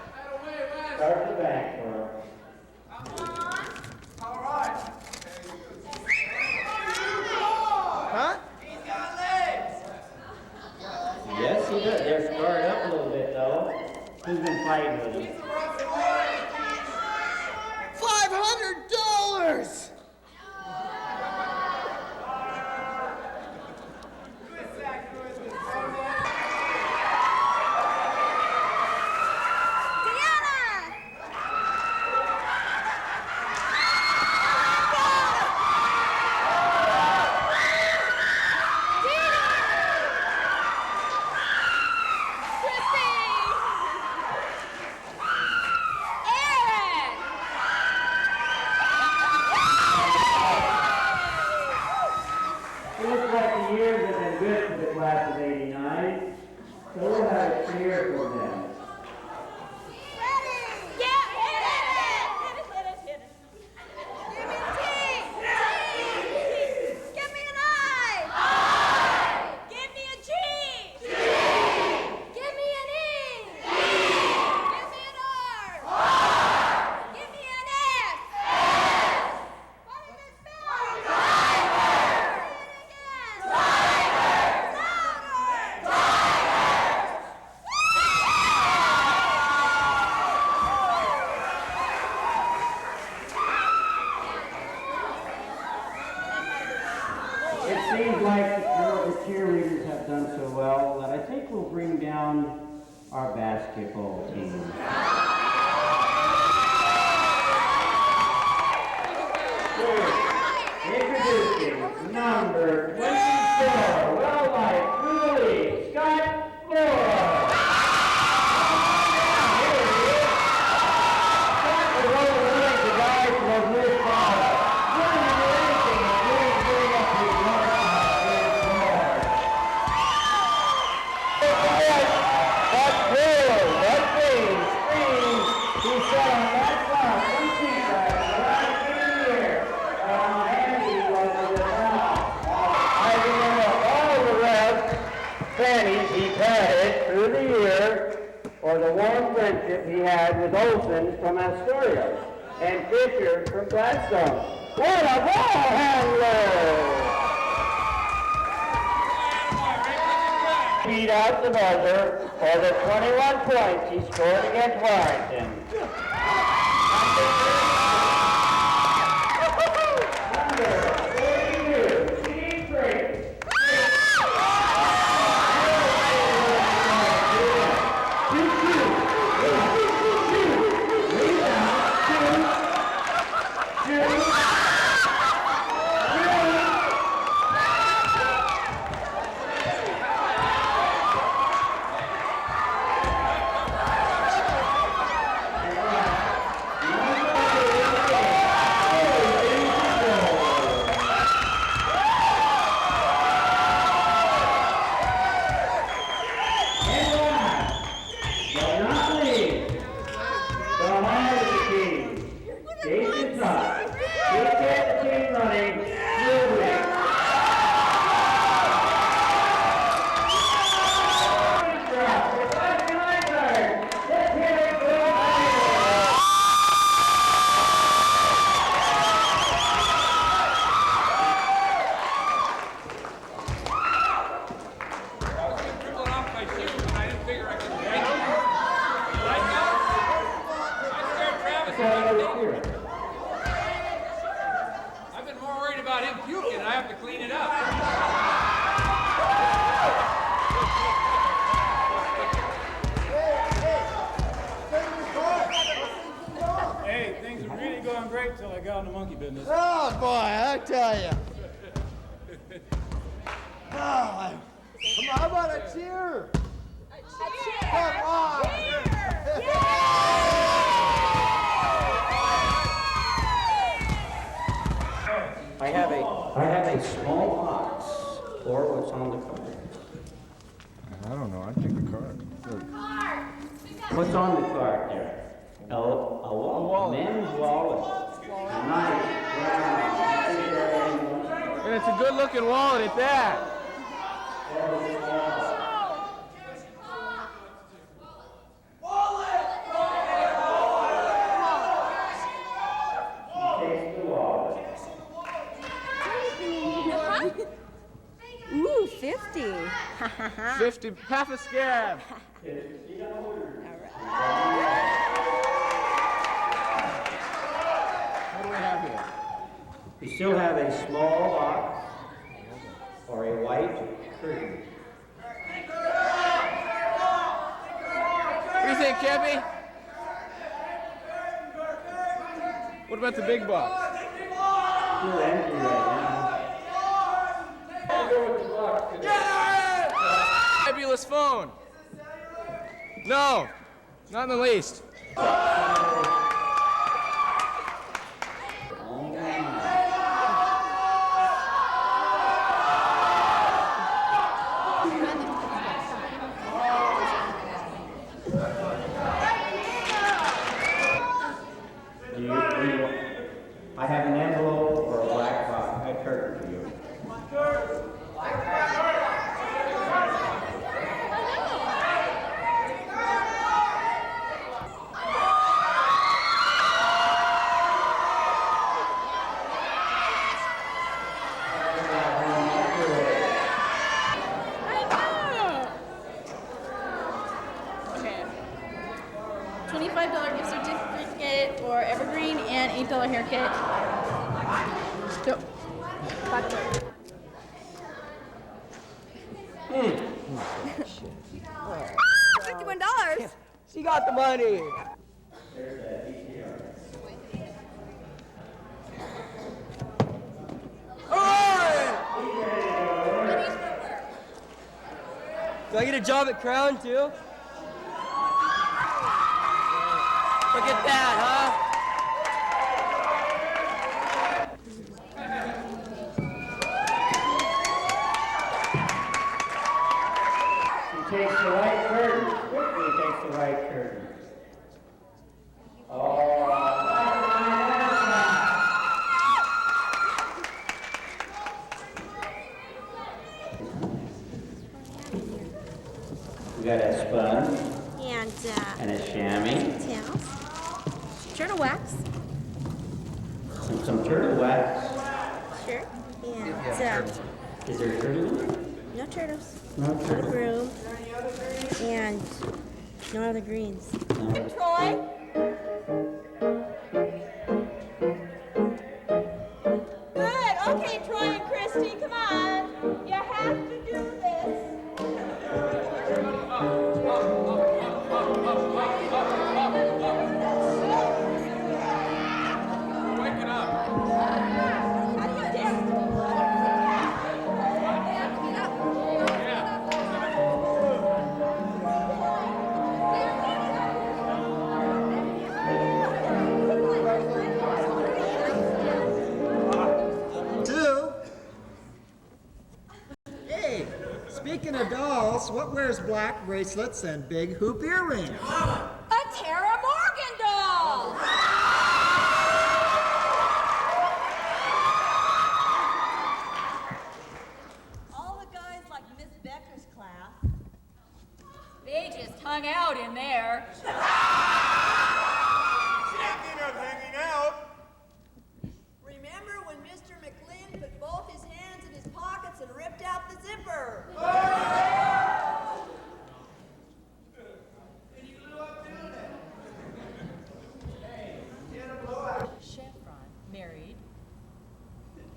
Start the back for Huh? Yes, he does. They're scarred up a little bit, though. Who's been fighting with him? $500! It looks like the years have been good for the class of '89, so we'll have a cheer for them. It seems like the cheerleaders have done so well that I think we'll bring down our basketball team. Introducing number 24, well liked through the league, Scott Flora. Scott was overrunning the guys who have moved forward. Fannies he padded through the year, or the warm friendship he had with Olsen from Astoria and Fisher from Gladstone. What a ball handler! Beat out the buzzer for the 21 points he scored against Warrington. Number 42, Steve Brady. Number going great until I got on the monkey business. Oh, boy, I tell you. Oh, come on, how about a cheer? A cheer! Come on! I have a small box, or what's on the card. I don't know. I take the card. What's on the card there? A wallet. Men's wallet. Nice. And it's a good-looking wallet at that. Ooh, 50. 50, half a scab. What do we have here? We still have a small box or a white curtain. What do you think, Kevy? What about the big box? Still empty right Fabulous phone. No, not in the least. I have an envelope or a black box, a curtain for you. $25 gift certificate for Evergreen and $8 haircut. Go. $51. She got the money. Do I get a job at Crown too? Look at that, huh? He takes the white curtain. Quickly takes the white curtain. We got a sponge and a chamois. Tails. Turtle wax. And some turtle wax. Sure. And Is there turtle in there? no turtles. No turtle. Broom. And no other greens. No. Troy. Good. Okay, Troy and Christy, come on. You have to do this. Wake it up. Hey, speaking of dolls, what wears black bracelets and big hoop earrings? A Tara Morgan doll. All the guys like Miss Becker's class, they just hung out in there. Speaking of hanging out, Remember when Mr. McLean put both his hands in his pockets and ripped out the zipper? Chevron married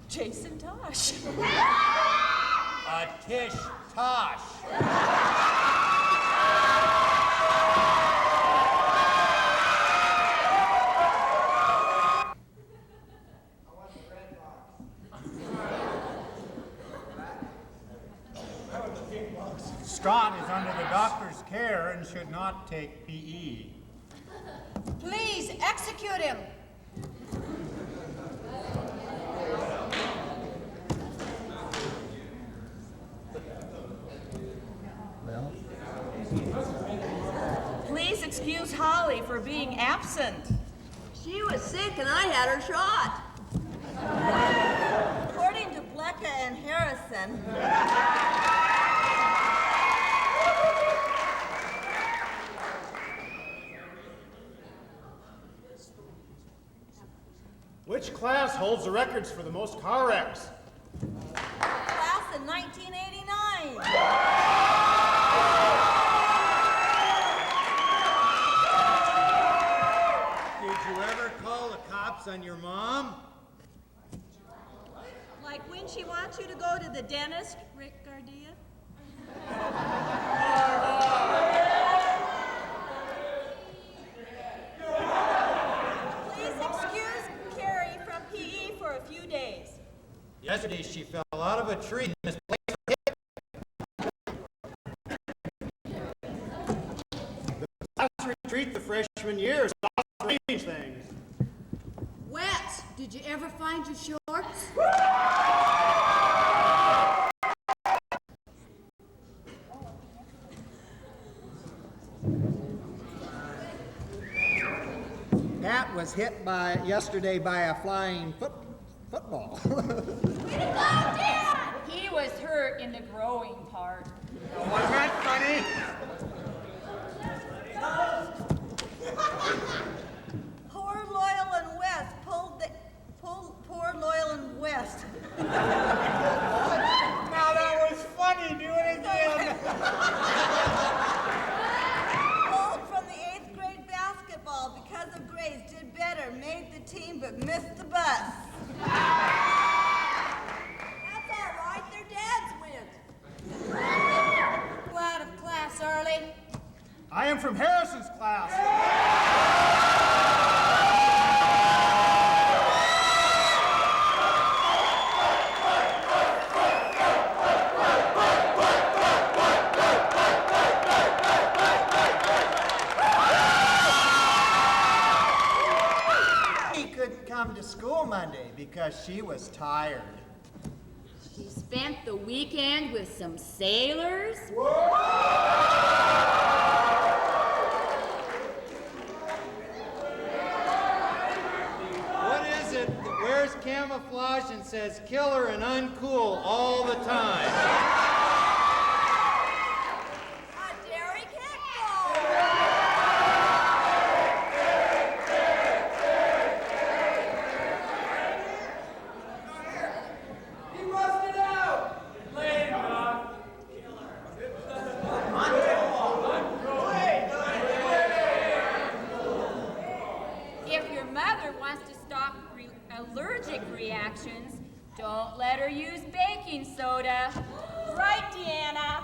Jason Tosh. a Tish Tosh. Scott is under the doctor's care and should not take PE. Please execute him. Please excuse Holly for being absent. She was sick and I had her shot. According to Blecka and Harrison, Which class holds the records for the most car wrecks? class in 1989. Did you ever call the cops on your mom? Like when she wants you to go to the dentist, Rick Gardia? Please excuse Carrie from PE for a few days. Yesterday she fell out of a tree and misplaced her hip. The class retreat the freshman year is all strange things. Wet, did you ever find your shorts? Pat was hit yesterday by a flying football. He was hurt in the growing part. Wasn't that funny? Poor Loyal and West pulled poor Loyal and West. Now that was funny. Do it again. Pulled from the 8th grade basketball because of grades, did better, made the team, but missed the bus. That's all right, their dads win. Go out of class early. I am from Harrison's class. She couldn't come to school Monday because she was tired. She spent the weekend with some sailors. What is it that wears camouflage and says killer and uncool all the time? A dairy kickball. He rusted out! Lame, Doc. If your mother wants to stop allergic reactions, don't let her use baking soda. Right, Deanna.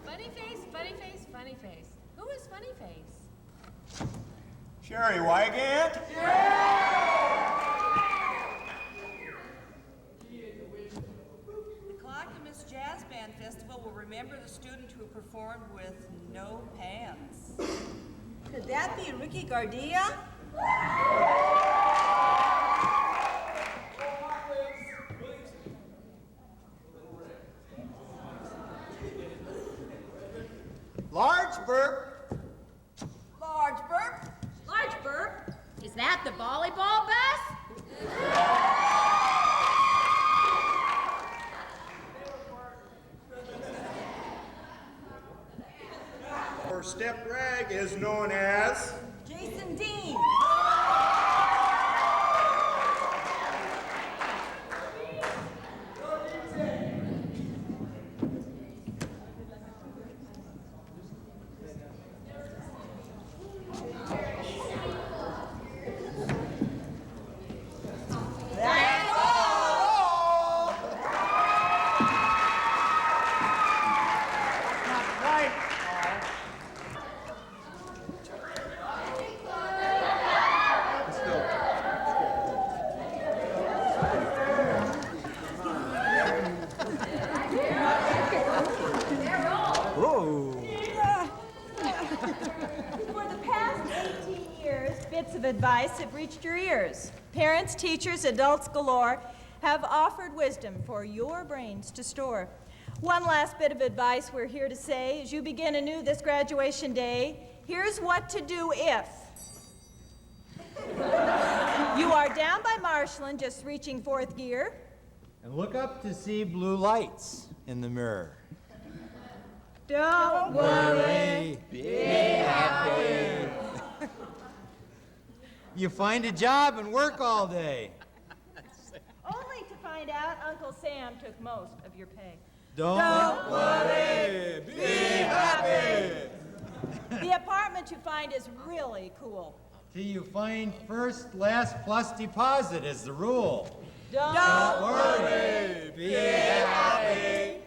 Funny face, funny face, funny face. Who is funny face? Sherry Wygant? The Clackamas Jazz Band Festival will remember the student who performed with no pants. Could that be Ricky Gardia? Large burp. Large burp. Large burp. Is that the volleyball bus? Or step rag is known as Jason Dean. That's all. not quite all. of advice have reached your ears. Parents, teachers, adults galore have offered wisdom for your brains to store. One last bit of advice we're here to say as you begin anew this graduation day. Here's what to do if you are down by Marshland just reaching 4th gear. And look up to see blue lights in the mirror. Don't worry, be happy. You find a job and work all day. Only to find out Uncle Sam took most of your pay. Don't worry, be happy. The apartment you find is really cool. Till you find first, last, plus deposit is the rule. Don't worry, be happy.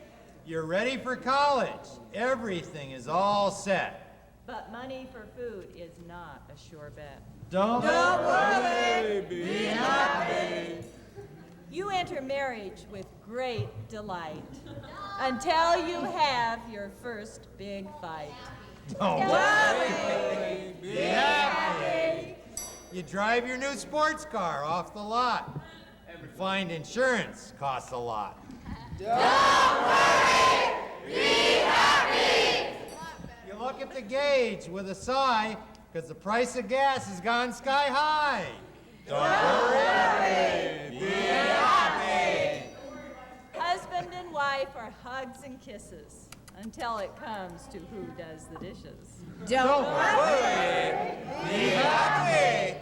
You're ready for college. Everything is all set. But money for food is not a sure bet. Don't worry, be happy. You enter marriage with great delight until you have your first big fight. Don't worry, be happy. You drive your new sports car off the lot. You find insurance costs a lot. Don't worry, be happy. You look at the gauge with a sigh, because the price of gas has gone sky high. Don't worry, be happy. Husband and wife are hugs and kisses until it comes to who does the dishes. Don't worry, be happy.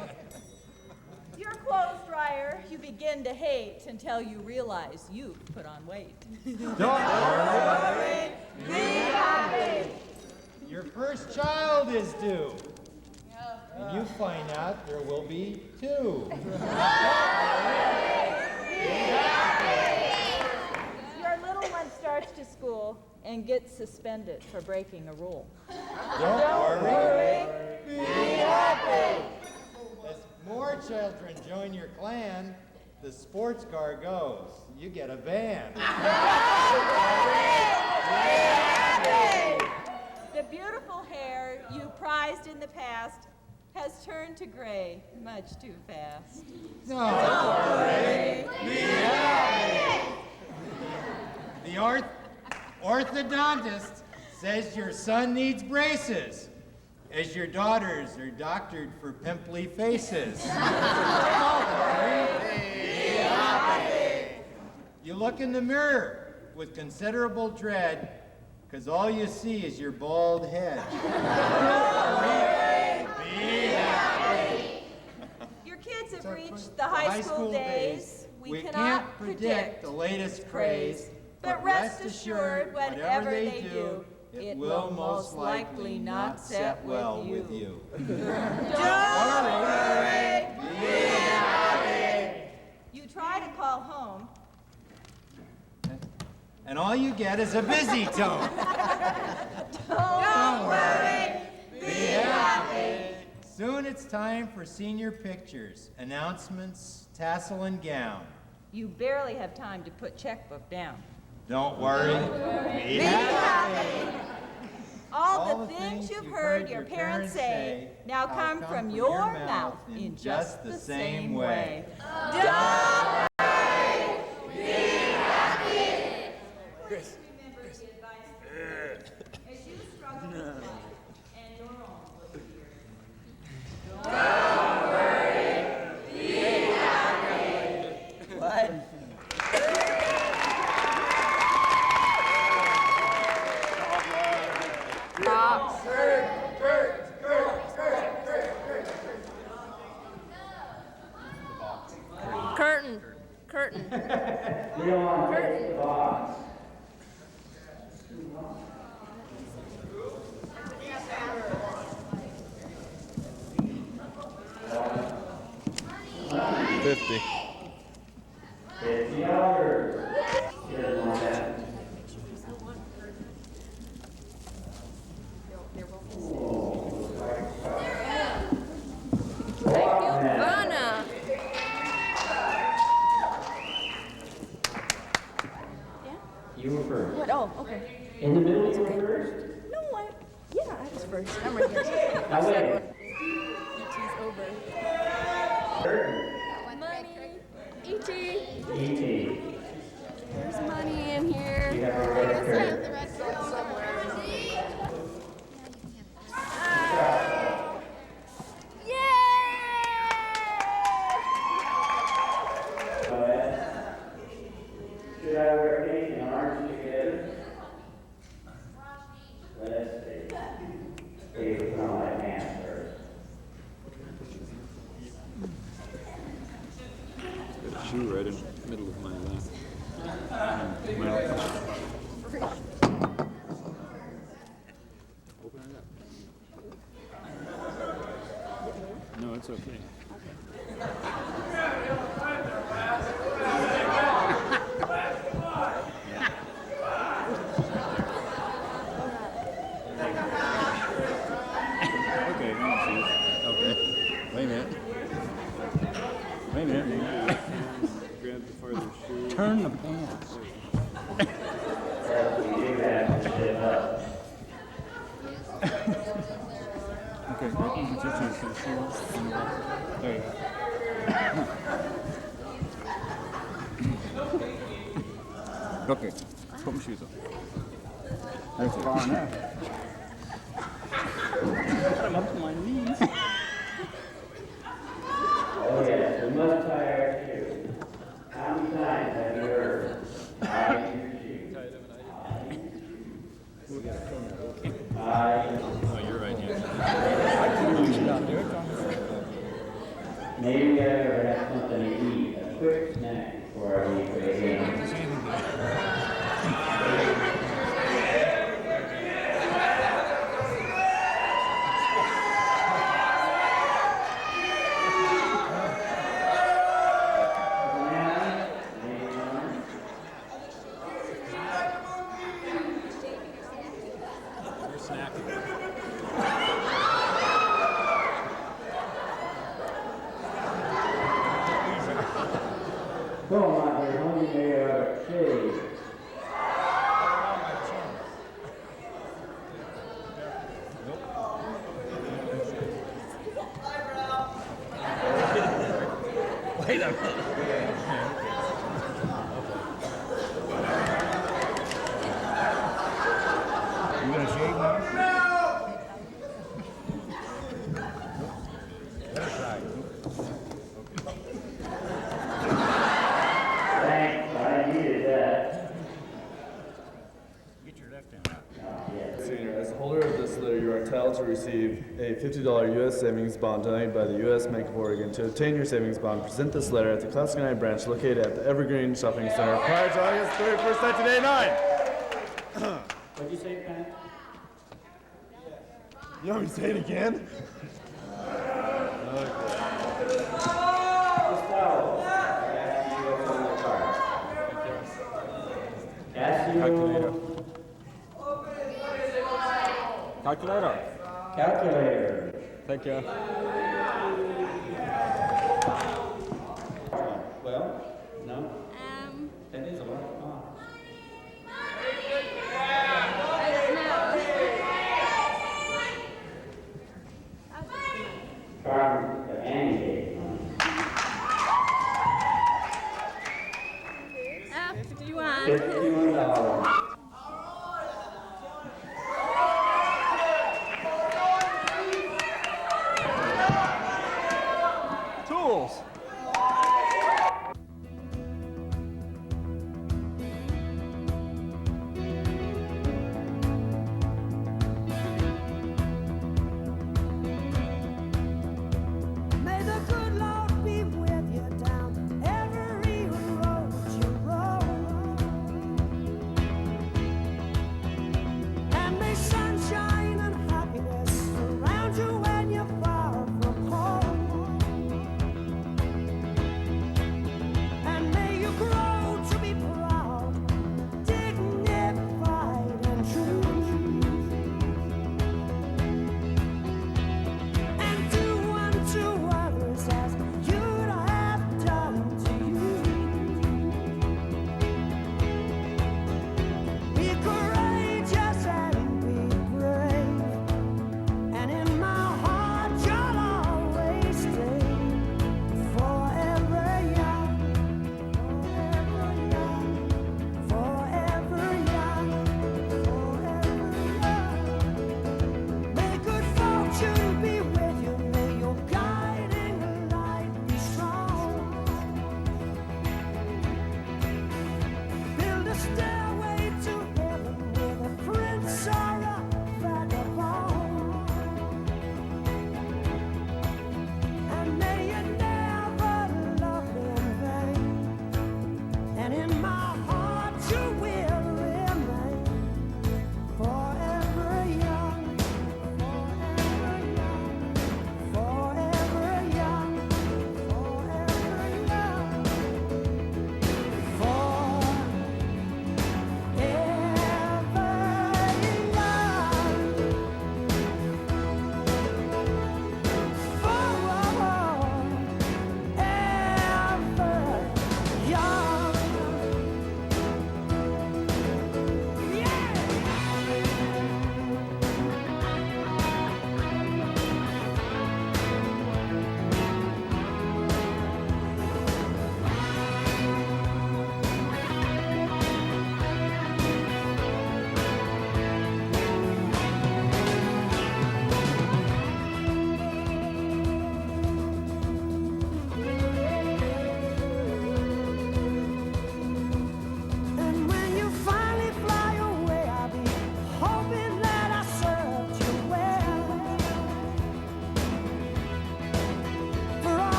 Your clothes dryer you begin to hate until you realize you've put on weight. Don't worry, be happy. Your first child is due. And you find out there will be 2. Don't worry, be happy. Your little one starts to school and gets suspended for breaking a rule. Don't worry, be happy. As more children join your clan, the sports car goes. You get a van. The beautiful hair you prized in the past has turned to gray much too fast. Don't worry, be happy. The orthodontist says your son needs braces, as your daughters are doctored for pimply faces. Don't worry, be happy. You look in the mirror with considerable dread, because all you see is your bald head. Don't worry, be happy. Your kids have reached the high school days. We cannot predict the latest craze, but rest assured, whatever they do, it will most likely not set well with you. Don't worry, be happy. You try to call home, and all you get is a busy tone. Don't worry, be happy. Soon it's time for senior pictures, announcements, tassel and gown. You barely have time to put checkbook down. Don't worry, be happy. All the things you've heard your parents say now come from your mouth in just the same way. Don't worry, be happy. Chris. As you struggle with life and your own years. Don't worry, be happy. What? Curtain. Curtain. Curtain. $50. Anna. You were first. What? Oh, okay. In the middle, you were first? No, I was first. I'm right here. Now wait. ET's over over. Money. E.T. E.T. There's money in here. You have a I red guess I shirt. have the rest of it somewhere. Should I wear pink and orange together? Let's see. Okay, put on my pants first. Got a shoe right in the middle of my lap. Open it up. No, it's okay. Okay, wait a minute. Wait a minute. Grab the farther shoe. Turn the pants. Okay, right in the shoes. There you go. Okay, put my shoes on. That's far enough. I'm up to my knees. Oh yes, we must tie our shoe. How many times have you heard? Tie your shoe. Oh, you're right, yeah. Maybe we gotta have something to eat, a quick snack before I leave for the game. Come on, they're hungry, they are shaved. Wait a minute. You gonna shave now? Better try. Thanks, I needed that. Get your left hand out. Senior, as the holder of this letter, you are entitled to receive a $50 U.S. savings bond donated by the U.S. Bank of Oregon. To obtain your savings bond, present this letter at the Clatskanie branch located at the Evergreen Shopping Center prior to August 31st, 1989. What'd you say, Pat? You want me to say it again? Calculator. Calculator. Calculator. Thank you. Well, no? That is a lot of fun. Farm the Annie Day. $51.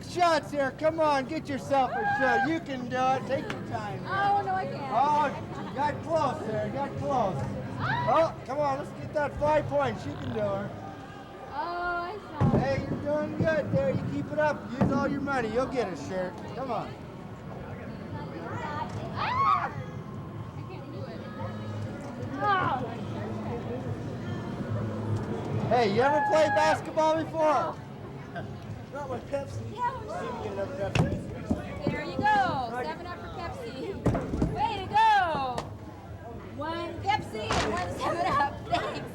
6 shots here. Come on, get yourself a shot. You can do it. Take your time. Oh, no, I can't. Oh, you got close there. You got close. Oh, come on. Let's get that 5 points. You can do her. Oh, I saw. Hey, you're doing good there. You keep it up. Use all your money. You'll get a shirt. Come on. Ah! I can't do it. Oh. Hey, you ever played basketball before? Not with Pepsi. There you go. 7 up for Pepsi. Way to go. 1 Pepsi and 1 7-Up. Thanks.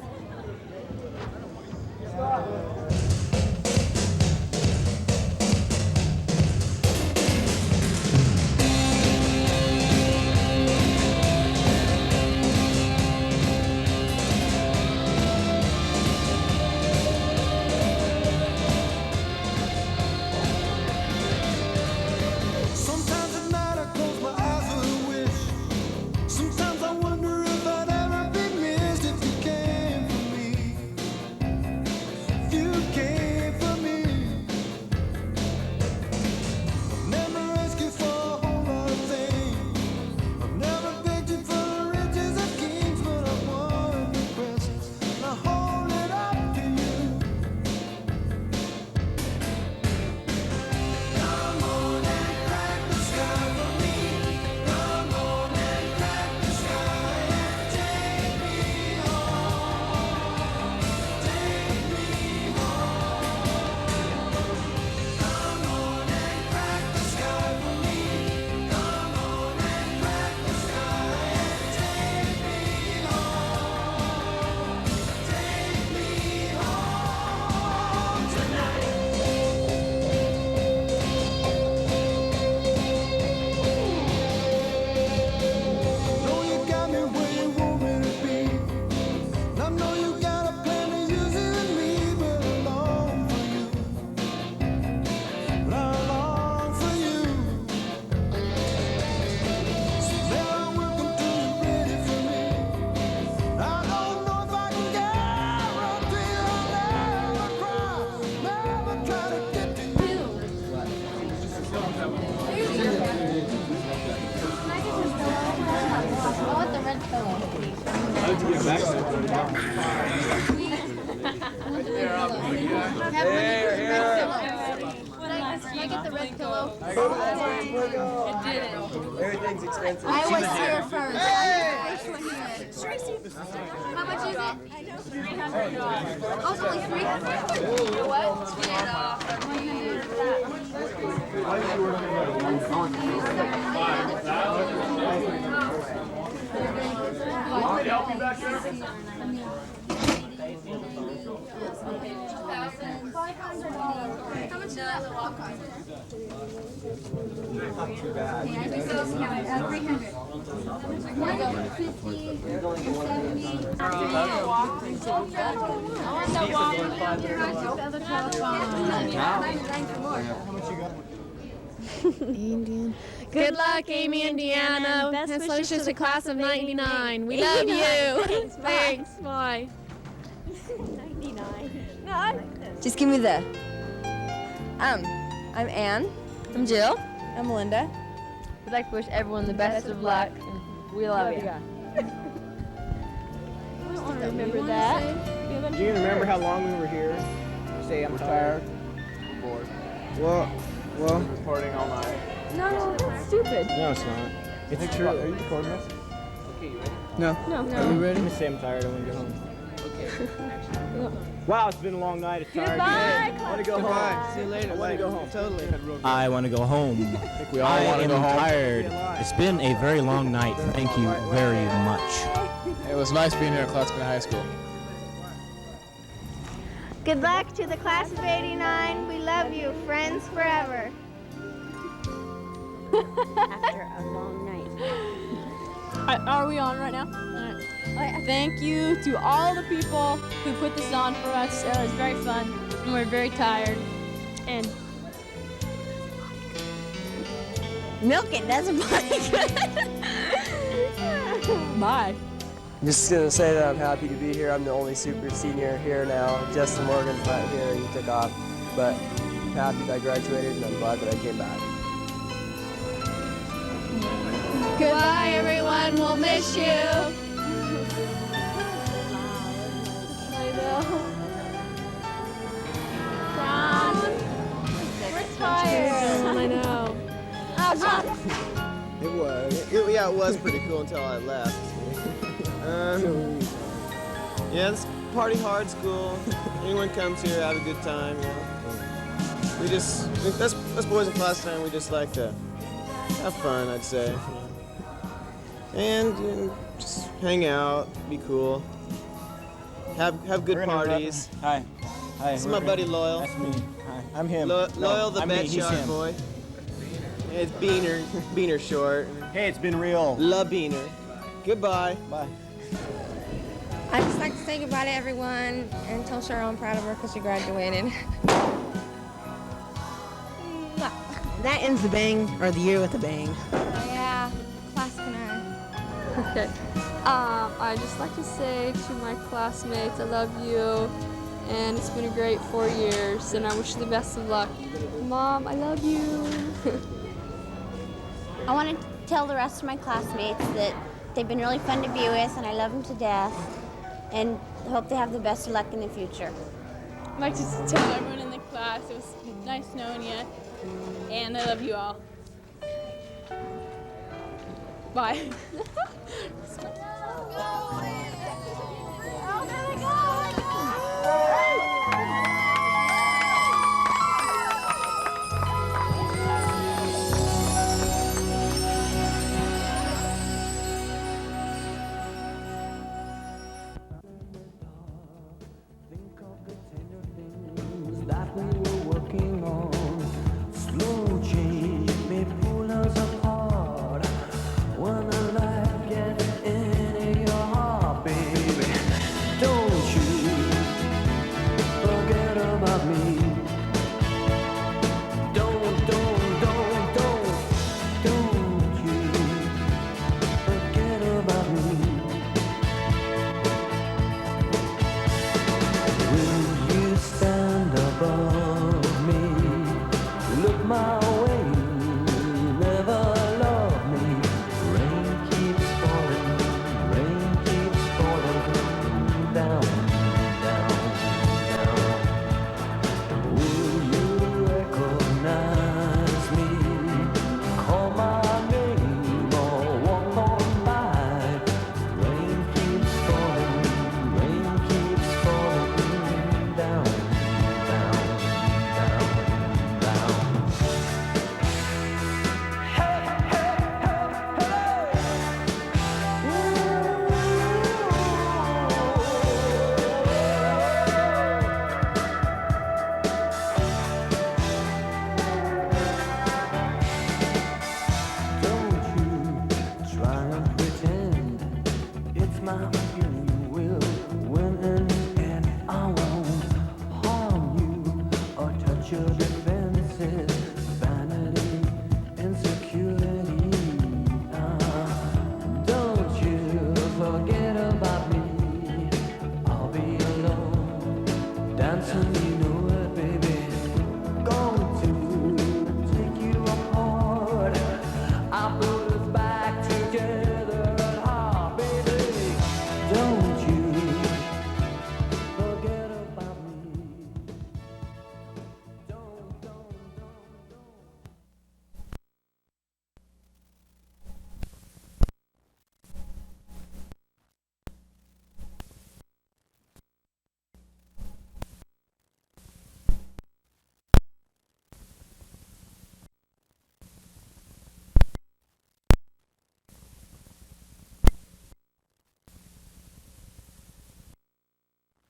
Sometimes at night I close my eyes with a wish. Sometimes I wonder if I'd ever be missed if you came for me. If you came for me. I've never asked you for a whole lot of things. I've never begged you for the riches of kings, but I wanted your presence and I hold it up to you. Come on and crack the sky for me. Come on and crack the sky and take me home. Take me home. Come on and crack the sky for me. Come on and crack the sky and take me home. Take me home tonight. Know you got me where you want me to be. And I know you got a plan to use it in me, but I long for you. But I long for you. So there I will come till you're ready for me. I don't know if I can guarantee I'll never cry, never try to get to you. I want the red pillow. How'd you get back there? Can I get the red pillow? Everything's expensive. I was here first. Tracy, how much is it? $300. Also, like $300. What? Get off. Want me to help you back there? How much is that walk cost? Not too bad. 300. 150 or 70. I want the walk. Good luck, Amy, Indiana. Best wishes to class of 99. We love you. Thanks. Bye. 99. No, just give me the. I'm Ann. I'm Jill. I'm Melinda. We'd like to wish everyone the best of luck. We love you. I don't want to remember that. Do you remember how long we were here? Say I'm tired. Bored. Well. Recording all night. No, that's stupid. No, it's not. It's true. Are you recording this? Okay, you ready? No. No. Are you ready? Let me say I'm tired. I want to go home. Okay. Wow, it's been a long night. It's tired. Goodbye, I want to go home. See you later. I want to go home. Totally. I want to go home. I think we all want to am go home. tired. It's been a very long night. Thank you very much. It was nice being here at Clatskanie High School. Good luck to the class of 89. We love you, friends forever. After a long night. Are we on right now? Thank you to all the people who put this on for us. It was very fun, and we're very tired. And Milk it, that's pretty good. bye. I'm just going to say that I'm happy to be here. I'm the only super senior here now. Justin Morgan's not here. He took off. But happy that I graduated, and I'm glad that I came back. Goodbye, everyone. We'll miss you. I know. We're tired. I know. It was. Yeah, it was pretty cool until I left. Yeah, this party hard school. Anyone comes here, have a good time. You know. We just, us boys in Clatskanie, we just like to have fun, I'd say. And you know, just hang out, be cool, have good parties. Hi. Hi. This is my buddy Loyal. That's me. Hi. I'm him. Loyal, the I'm me, bed he's shark him. boy. Hey, it's Beaner short. Hey, it's been real. Love Beaner. Goodbye. Bye. I'd just like to say goodbye to everyone and tell Cheryl I'm proud of her because she graduated. That ends the bang, or the year with a bang. Oh yeah, Clatskanie. Okay. I'd just like to say to my classmates, I love you, and it's been a great 4 years, and I wish you the best of luck. Mom, I love you. I want to tell the rest of my classmates that they've been really fun to be with, and I love them to death, and hope they have the best of luck in the future. I'd like to tell everyone in the class it was nice knowing you, and I love you all. Bye.